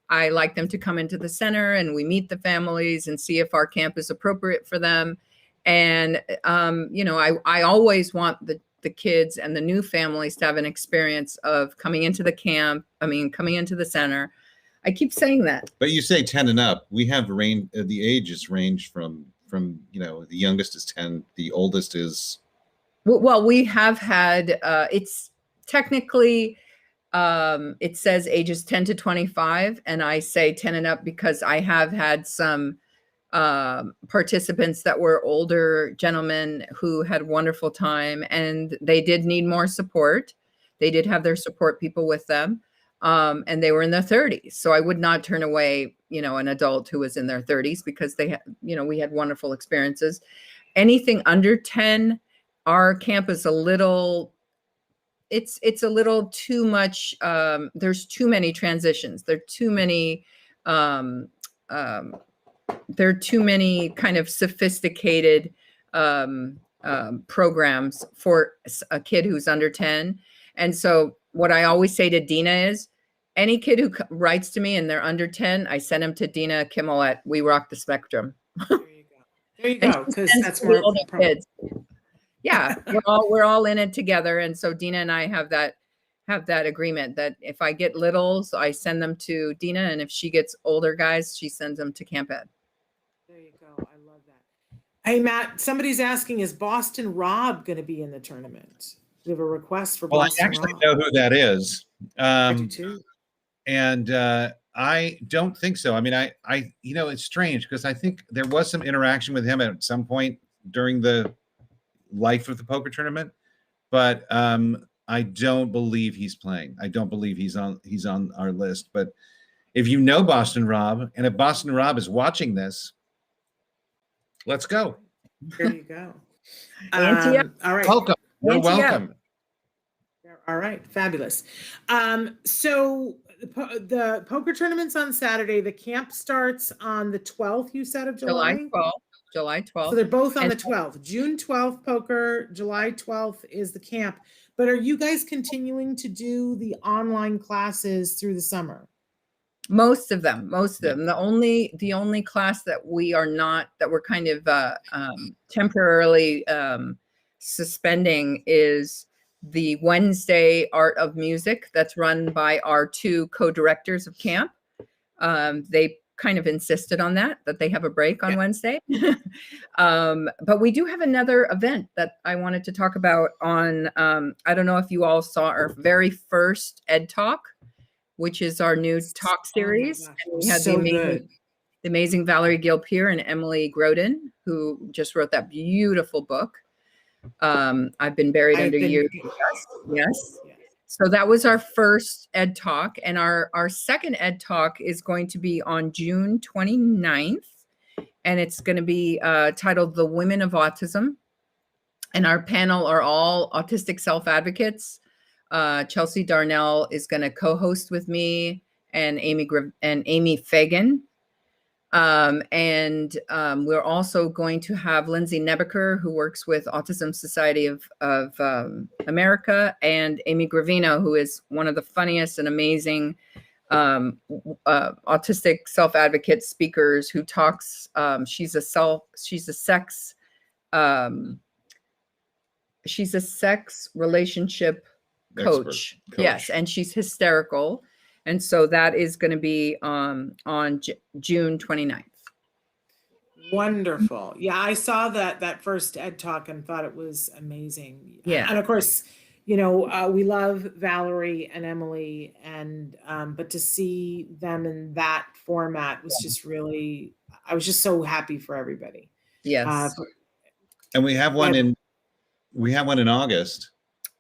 I like them to come into the center and we meet the families and see if our camp is appropriate for them. And, you know, I always want the kids and the new families to have an experience of coming into the camp. I mean, coming into the center. I keep saying that. But you say 10 and up. We have the ages range from, you know, the youngest is 10, the oldest is. Well, we have had, it's technically, it says ages 10 to 25, and I say 10 and up because I have had some participants that were older gentlemen who had a wonderful time, and they did need more support. They did have their support people with them, and they were in their 30s. So I would not turn away, you know, an adult who was in their 30s, because they had, you know, we had wonderful experiences. Anything under 10, our camp is a little, it's a little too much. There's too many transitions. There are too many kind of sophisticated programs for a kid who's under 10. And so what I always say to Dina is, any kid who writes to me and they're under 10, I send them to Dina Kimmel at We Rock the Spectrum. There you go. Because that's more kids. Yeah, we're all in it together. And so Dina and I have that agreement that if I get littles, I send them to Dina, and if she gets older guys, she sends them to Camp Ed. There you go. I love that. Hey, Matt, somebody's asking, is Boston Rob going to be in the tournament? We have a request for Boston Rob. I actually know who that is. I do too. And I don't think so. I mean, I you know, it's strange because I think there was some interaction with him at some point during the life of the poker tournament, but I don't believe he's playing. I don't believe he's on our list. But if you know Boston Rob, and if Boston Rob is watching this, let's go. There you go. All right. Welcome. You're welcome. All right. Fabulous. So the poker tournament's on Saturday. The camp starts on the 12th, you said, of July? July 12th. So they're both on the 12th. June 12th poker, July 12th is the camp. But are you guys continuing to do the online classes through the summer? Most of them. The only class that we're kind of temporarily suspending is the Wednesday Art of Music that's run by our two co-directors of camp. They kind of insisted on that they have a break on Wednesday. But we do have another event that I wanted to talk about on, I don't know if you all saw our very first Ed Talk, which is our new talk series. And we had the amazing Valerie Gilpier and Emily Groden, who just wrote that beautiful book. I've been buried under you. Yes. So that was our first Ed Talk, and our second Ed Talk is going to be on June 29th, and it's going to be titled The Women of Autism. And our panel are all autistic self-advocates. Chelsea Darnell is going to co-host with me, and Amy Fagan. We're also going to have Lindsay Nebeker, who works with Autism Society of America, and Amy Gravino, who is one of the funniest and amazing autistic self-advocate speakers who talks. She's a sex relationship coach. Yes, and she's hysterical. And so that is going to be on June 29th. Wonderful. Yeah, I saw that first Ed Talk and thought it was amazing. Yeah. And of course, you know, we love Valerie and Emily, and but to see them in that format was just really, I was just so happy for everybody. Yes. And we have one in August.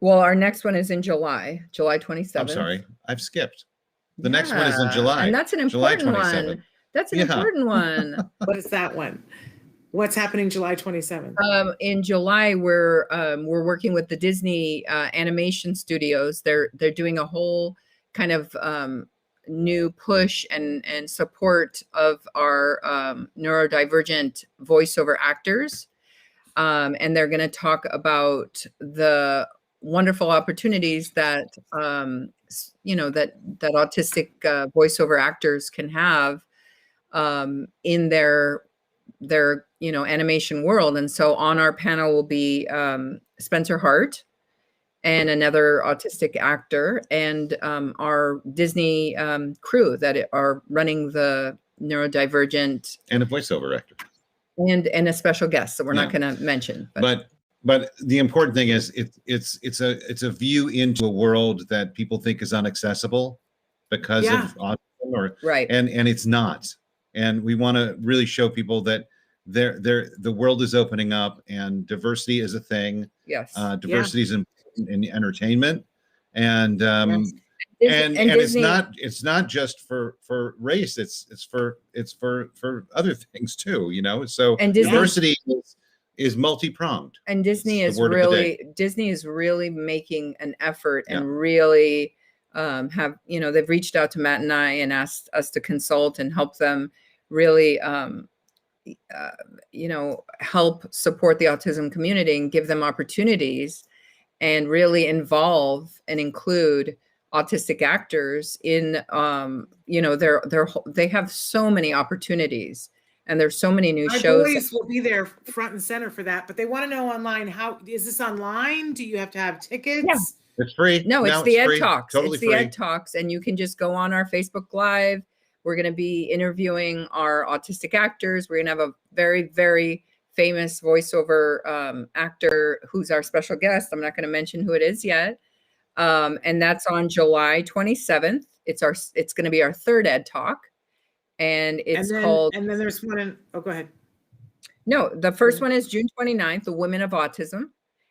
Well, our next one is in July 27th. I'm sorry, I've skipped. The next one is in July. And that's an important one. That's an important one. What is that one? What's happening July 27th? In July, we're working with the Disney animation studios. They're doing a whole kind of new push and support of our neurodivergent voiceover actors. And they're going to talk about the wonderful opportunities that that autistic voiceover actors can have in their animation world. And so on our panel will be Spencer Hart and another autistic actor, and our Disney crew that are running the neurodivergent, and a voiceover actor, and a special guest that we're not going to mention. But the important thing is it's a view into a world that people think is inaccessible because of autism, and it's not. And we want to really show people that the world is opening up and diversity is a thing. Yes. Diversity is in entertainment, and Disney, it's not just for race. It's for other things too. You know, so diversity is multi-pronged. And Disney is really making an effort and really they've reached out to Matt and I and asked us to consult and help them really help support the autism community and give them opportunities and really involve and include autistic actors in they have so many opportunities. And there's so many new shows. My boys will be there front and center for that, but they want to know online. How is this online? Do you have to have tickets? Yeah. It's free. No, it's the Ed Talks. Totally it's the Ed Talks, and you can just go on our Facebook Live. We're going to be interviewing our autistic actors. We're going to have a very, very famous voiceover actor who's our special guest. I'm not going to mention who it is yet. And that's on July 27th. It's going to be our third Ed Talk. And it's called. And then there's one go ahead. No, the first one is June 29th, the Women of Autism.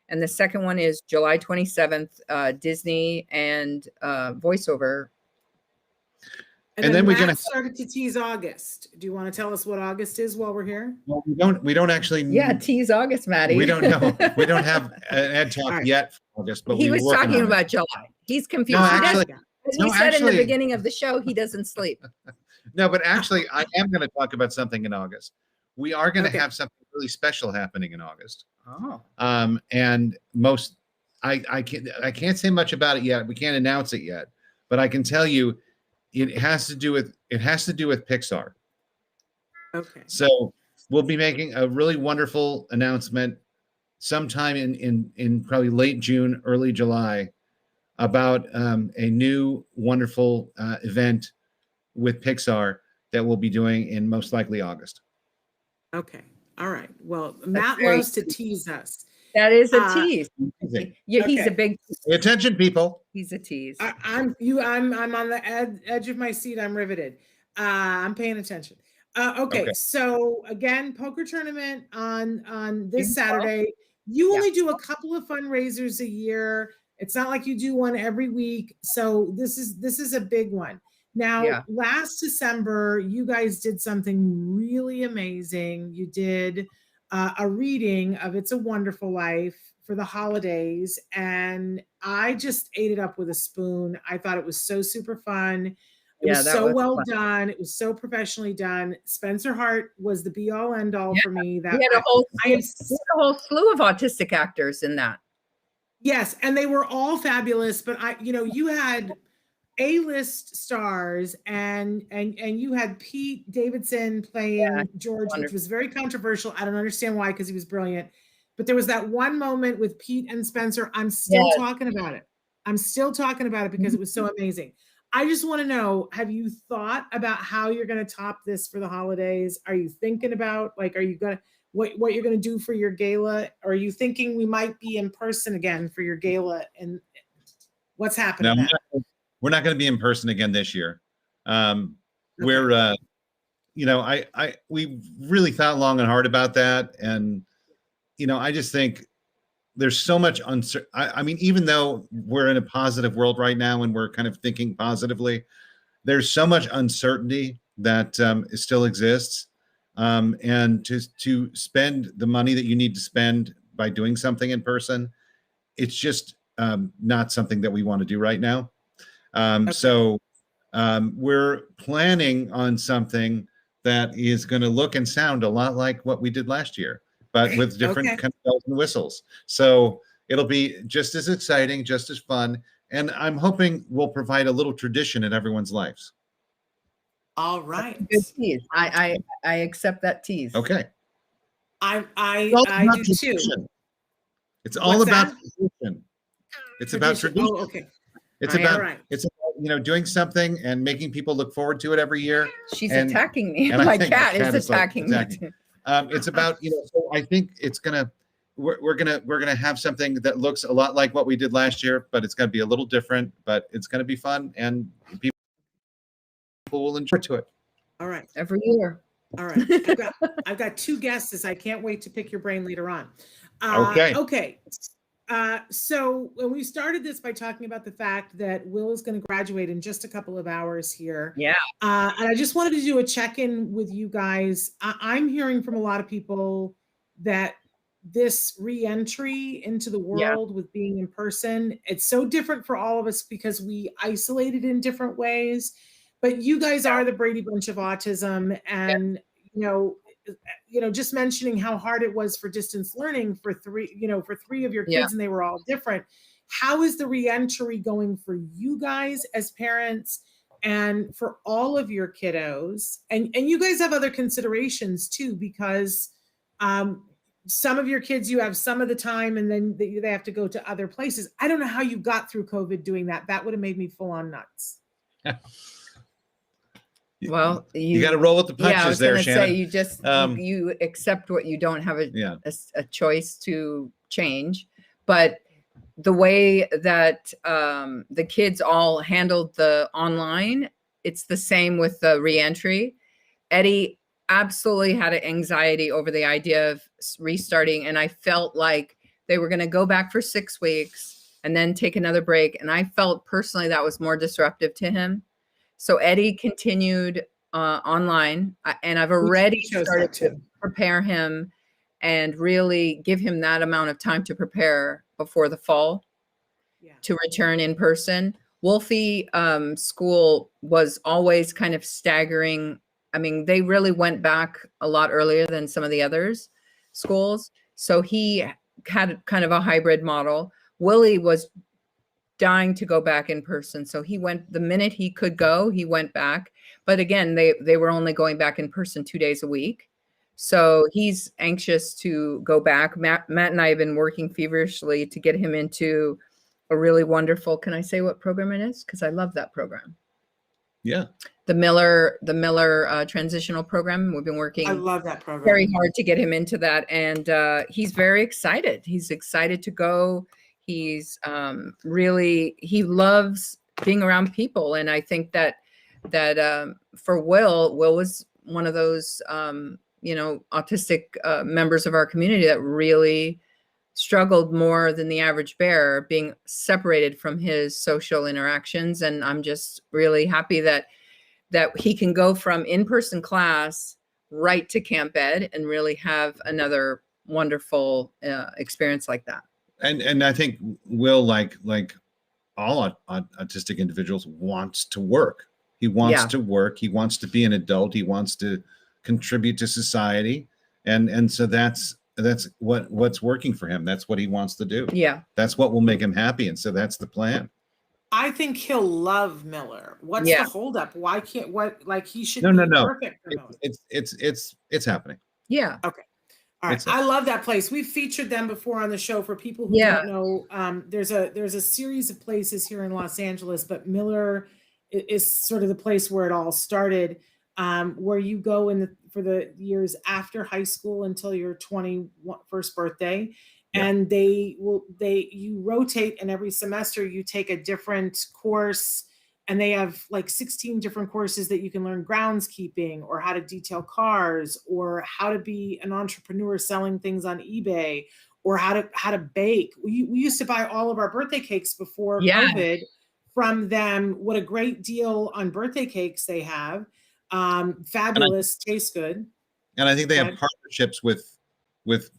And the second one is July 27th, Disney and voiceover. And then we're going to start to tease August. Do you want to tell us what August is while we're here? Well, we don't actually. Yeah, tease August, Maddie. We don't know. We don't have an Ed Talk yet for August, but he was talking about July. He's confused. As we said in the beginning of the show, he doesn't sleep. No, but actually, I am going to talk about something in August. We are going to have something really special happening in August. Oh. And I can't say much about it yet. We can't announce it yet, but I can tell you, it has to do with Pixar. Okay. So we'll be making a really wonderful announcement sometime in probably late June, early July, about a new wonderful event with Pixar that we'll be doing in most likely August. Okay. All right. Well, Matt loves to tease us. That is a tease. Yeah, he's a big tease. Pay attention, people. He's a tease. I'm on the edge of my seat. I'm riveted. I'm paying attention. Okay. So again, poker tournament on this Saturday. You only do a couple of fundraisers a year. It's not like you do one every week. So this is a big one. Now, last December, you guys did something really amazing. You did a reading of It's a Wonderful Life for the holidays, and I just ate it up with a spoon. I thought it was so super fun. It was that so was well fun. done. It was so professionally done. Spencer Hart was the be all end all for me. That We had a whole, I am, we had a whole slew of autistic actors in that. yes, and they were all fabulous. But you had A-list stars, and you had Pete Davidson playing George, which was very controversial. I don't understand why, because he was brilliant. But there was that one moment with Pete and Spencer. I'm still talking about it. I'm still talking about it because it was so amazing. I just want to know, have you thought about how you're going to top this for the holidays? Are you thinking about, like, are you going to, what you're going to do for your gala? Or are you thinking we might be in person again for your gala? And what's happening? No, we're not going to be in person again this year. We're, we really thought long and hard about that. And, I just think there's so much uncertainty. I mean, even though we're in a positive world right now and we're kind of thinking positively, there's so much uncertainty that still exists. And to spend the money that you need to spend by doing something in person, it's just not something that we want to do right now. So we're planning on something that is going to look and sound a lot like what we did last year, but with different kind of bells and whistles. So it'll be just as exciting, just as fun. And I'm hoping we'll provide a little tradition in everyone's lives. All right. Good tease. I accept that tease. Okay. I do too. It's all about tradition. It's about tradition. Oh, okay. It's about doing something and making people look forward to it every year. She's attacking me. My cat is attacking me. It's about so I think it's we're gonna have something that looks a lot like what we did last year, but it's gonna be a little different. But it's gonna be fun, and people will enjoy to it. All right. Every year. All right. I've got two guesses. I can't wait to pick your brain later on. Okay. So when we started this by talking about the fact that Will is going to graduate in just a couple of hours here. Yeah. And I just wanted to do a check-in with you guys. I'm hearing from a lot of people that this re-entry into the world with being in person, it's so different for all of us because we isolated in different ways. But you guys are the Brady Bunch of autism, and just mentioning how hard it was for distance learning for three of your kids, and they were all different. How is the re-entry going for you guys as parents and for all of your kiddos? And you guys have other considerations too, because some of your kids you have some of the time, and then they have to go to other places. I don't know how you got through COVID doing that. That would have made me full on nuts. Well, you got to roll with the punches. I was there, gonna Shannon. say you just you accept what you don't have a choice to change. But the way that the kids all handled the online, it's the same with the reentry. Eddie absolutely had an anxiety over the idea of restarting, and I felt like they were going to go back for 6 weeks and then take another break, and I felt personally that was more disruptive to him. So Eddie continued online, and I've already started to prepare him and really give him that amount of time to prepare before the fall to return in person. Wolfie school was always kind of staggering. I mean, they really went back a lot earlier than some of the others schools. So he had kind of a hybrid model. Willie was dying to go back in person. So he went the minute he could go, he went back. But again, they were only going back in person 2 days a week. So he's anxious to go back. Matt and I have been working feverishly to get him into a really wonderful, can I say what program it is? Because I love that program. Yeah. The Miller transitional program. We've been working I love that program. Very hard to get him into that. And he's very excited. He's excited to go. He's he loves being around people. And I think that for Will was one of those, autistic members of our community that really struggled more than the average bear, being separated from his social interactions. And I'm just really happy that he can go from in-person class right to Camp Ed and really have another wonderful experience like that. And I think Will, like all autistic individuals, wants to work. He wants Yeah. to work. He wants to be an adult. He wants to contribute to society. And so that's what's working for him. That's what he wants to do. Yeah. That's what will make him happy. And so that's the plan. I think he'll love Miller. What's Yeah. the holdup? Why can't he should No, be no, no. perfect for Miller. It's happening. Yeah. Okay. All right. I love that place. We've featured them before on the show. For people who don't know, there's a series of places here in Los Angeles, but Miller is sort of the place where it all started, where you go for the years after high school until your 21st birthday. Yeah. And you rotate, and every semester you take a different course, and they have like 16 different courses that you can learn groundskeeping, or how to detail cars, or how to be an entrepreneur selling things on eBay, or how to bake. We used to buy all of our birthday cakes before COVID from them. What a great deal on birthday cakes they have. Fabulous, tastes good. And I think they have partnerships with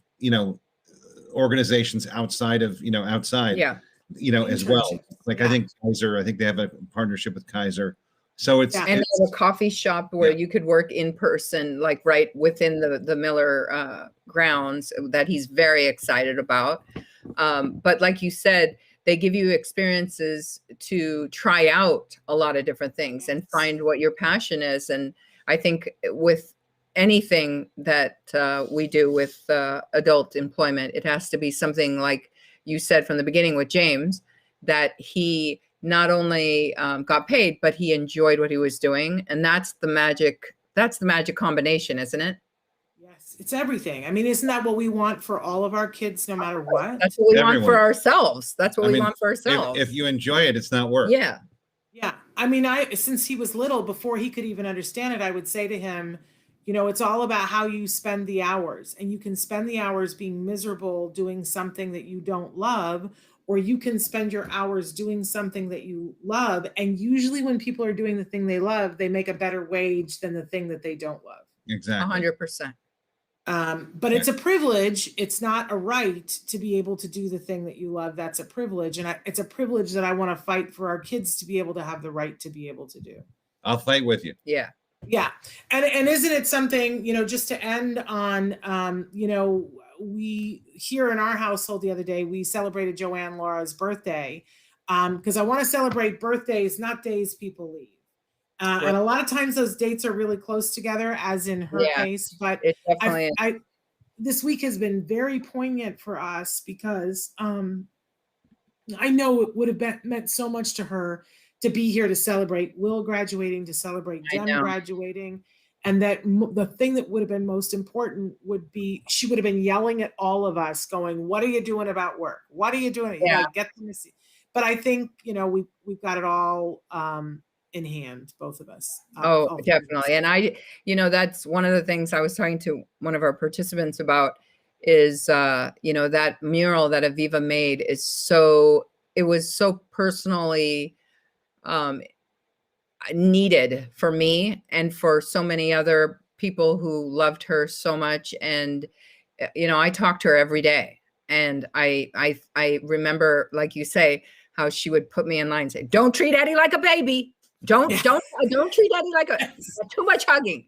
organizations outside of as well. Like I think Kaiser, I think they have a partnership with Kaiser. So it's and a coffee shop where you could work in person, like right within the Miller grounds, that he's very excited about. But like you said, they give you experiences to try out a lot of different things and find what your passion is. And I think with anything that we do with adult employment, it has to be something like you said from the beginning with James, that he not only got paid, but he enjoyed what he was doing. And that's the magic combination, isn't it? Yes, it's everything. I mean, isn't that what we want for all of our kids, no matter what? That's what we want for ourselves. That's what we want for ourselves. If you enjoy it, it's not work. Yeah. Yeah. I mean, since he was little, before he could even understand it, I would say to him, it's all about how you spend the hours, and you can spend the hours being miserable doing something that you don't love, or you can spend your hours doing something that you love. And usually when people are doing the thing they love, they make a better wage than the thing that they don't love. Exactly. 100%. But it's a privilege. It's not a right to be able to do the thing that you love. That's a privilege. And it's a privilege that I want to fight for our kids to be able to have the right to be able to do. I'll fight with you. Yeah. Yeah. And isn't it something, just to end on, we here in our household the other day, we celebrated Joanne Laura's birthday, because I want to celebrate birthdays, not days people leave. And a lot of times those dates are really close together, as in her case. But this week has been very poignant for us, because I know it would have meant so much to her to be here to celebrate Will graduating, to celebrate Jem graduating. And that the thing that would have been most important would be, she would have been yelling at all of us going, what are you doing about work? What are you doing? Get them to see. But I think, we've got it all in hand, both of us. Definitely. And that's one of the things I was talking to one of our participants about is, that mural that Aviva made it was so personally needed for me and for so many other people who loved her so much. And, I talk to her every day, and I remember, like you say, how she would put me in line and say, don't treat Eddie like a baby. Don't treat Eddie like too much hugging.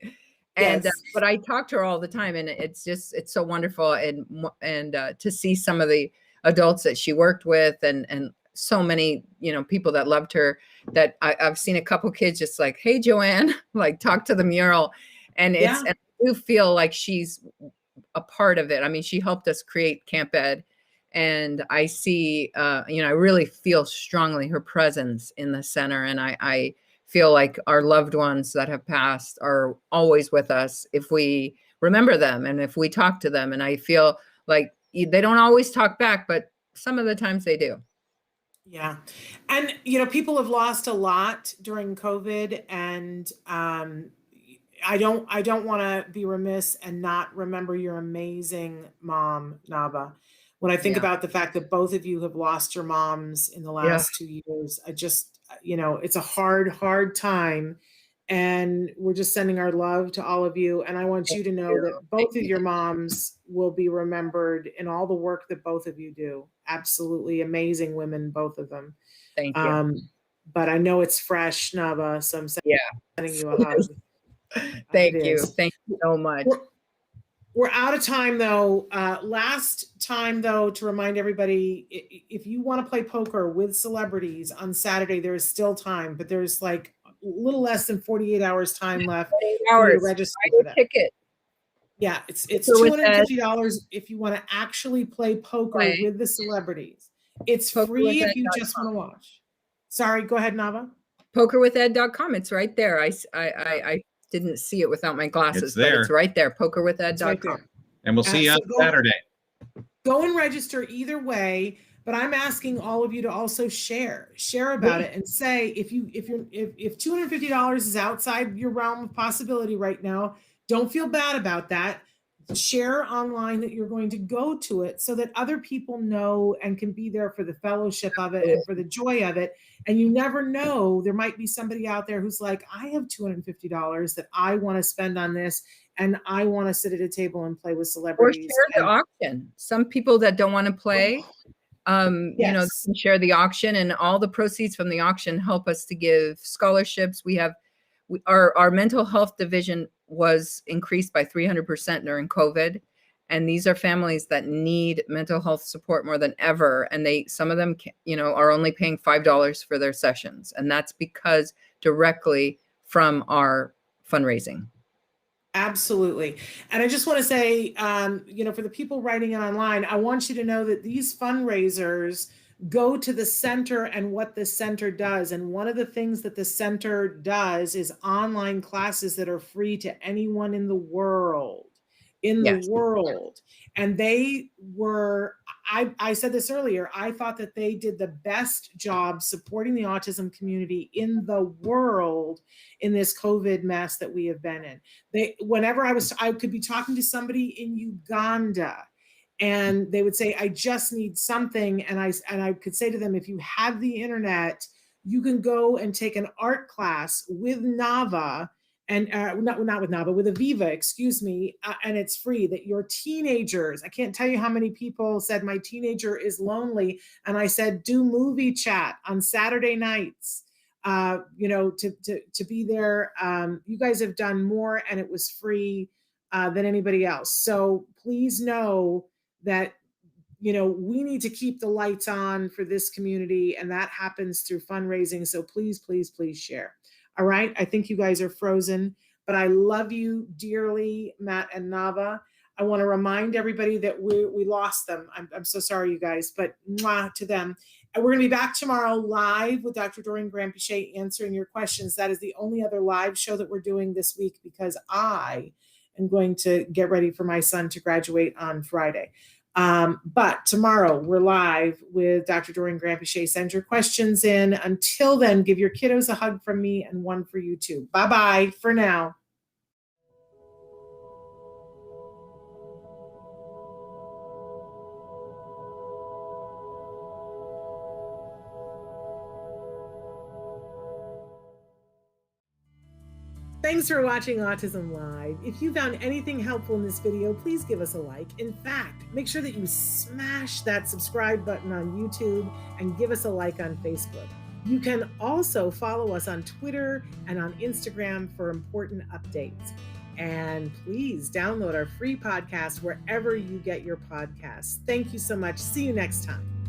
And, but I talk to her all the time, and it's so wonderful. And to see some of the adults that she worked with, and so many, people that loved her, that I've seen a couple kids just like, hey, Joanne, like talk to the mural. And and I do feel like she's a part of it. I mean, she helped us create Camp Ed. And I see, I really feel strongly her presence in the center. And I feel like our loved ones that have passed are always with us if we remember them and if we talk to them. And I feel like they don't always talk back, but some of the times they do. Yeah. And, people have lost a lot during COVID, and I don't want to be remiss and not remember your amazing mom, Nava. When I think about the fact that both of you have lost your moms in the last 2 years, I just, it's a hard time. And we're just sending our love to all of you. And I want you to know that both of your moms will be remembered in all the work that both of you do. Absolutely amazing women, both of them. Thank you. but I know it's fresh, Nava, so I'm sending you a hug. Thank you. Thank you so much. We're out of time though. Last time though, to remind everybody, if you want to play poker with celebrities on Saturday, there is still time, but there's like a little less than 48 hours time left for you to register for that. Ticket. Yeah, it's $250 if you want to actually play poker with the celebrities. It's free if you just want to watch. Sorry, go ahead, Nava. Pokerwithed.com. It's right there. I didn't see it without my glasses, but it's right there. Pokerwithed.com. And we'll see you on Saturday. Go and register either way. But I'm asking all of you to also share about it and say if $250 is outside your realm of possibility right now, don't feel bad about that. Share online that you're going to go to it so that other people know and can be there for the fellowship of it and for the joy of it. And you never know, there might be somebody out there who's like, I have $250 that I want to spend on this, and I want to sit at a table and play with celebrities. Or share the auction. Some people that don't want to play, you know, can share the auction, and all the proceeds from the auction help us to give scholarships. We have our mental health division was increased by 300% during COVID. And these are families that need mental health support more than ever. And some of them, you know, are only paying $5 for their sessions. And that's because directly from our fundraising. Absolutely. And I just want to say, you know, for the people writing it online, I want you to know that these fundraisers go to the center and what the center does. And one of the things that the center does is online classes that are free to anyone in the world. And they were, I said this earlier, I thought that they did the best job supporting the autism community in the world in this COVID mess that we have been in. Whenever I could be talking to somebody in Uganda, and they would say, I just need something. And I could say to them, if you have the internet, you can go and take an art class with Nava, and not with Nava, with Aviva, excuse me, and it's free. That your teenagers, I can't tell you how many people said my teenager is lonely. And I said, do movie chat on Saturday nights, you know, to be there. You guys have done more, and it was free than anybody else. So please know that, you know, we need to keep the lights on for this community, and that happens through fundraising. So please, please, please share. All right. I think you guys are frozen, but I love you dearly, Matt and Nava. I want to remind everybody that we lost them. I'm so sorry, you guys, but mwah to them. And we're going to be back tomorrow live with Dr. Doreen Graham-Pichet answering your questions. That is the only other live show that we're doing this week, because I am going to get ready for my son to graduate on Friday. But tomorrow we're live with Dr. Doreen Graham-Pichet. Send your questions in. Until then, give your kiddos a hug from me and one for you too. Bye-bye for now. Thanks for watching Autism Live. If you found anything helpful in this video, please give us a like. In fact, make sure that you smash that subscribe button on YouTube and give us a like on Facebook. You can also follow us on Twitter and on Instagram for important updates. And please download our free podcast wherever you get your podcasts. Thank you so much. See you next time.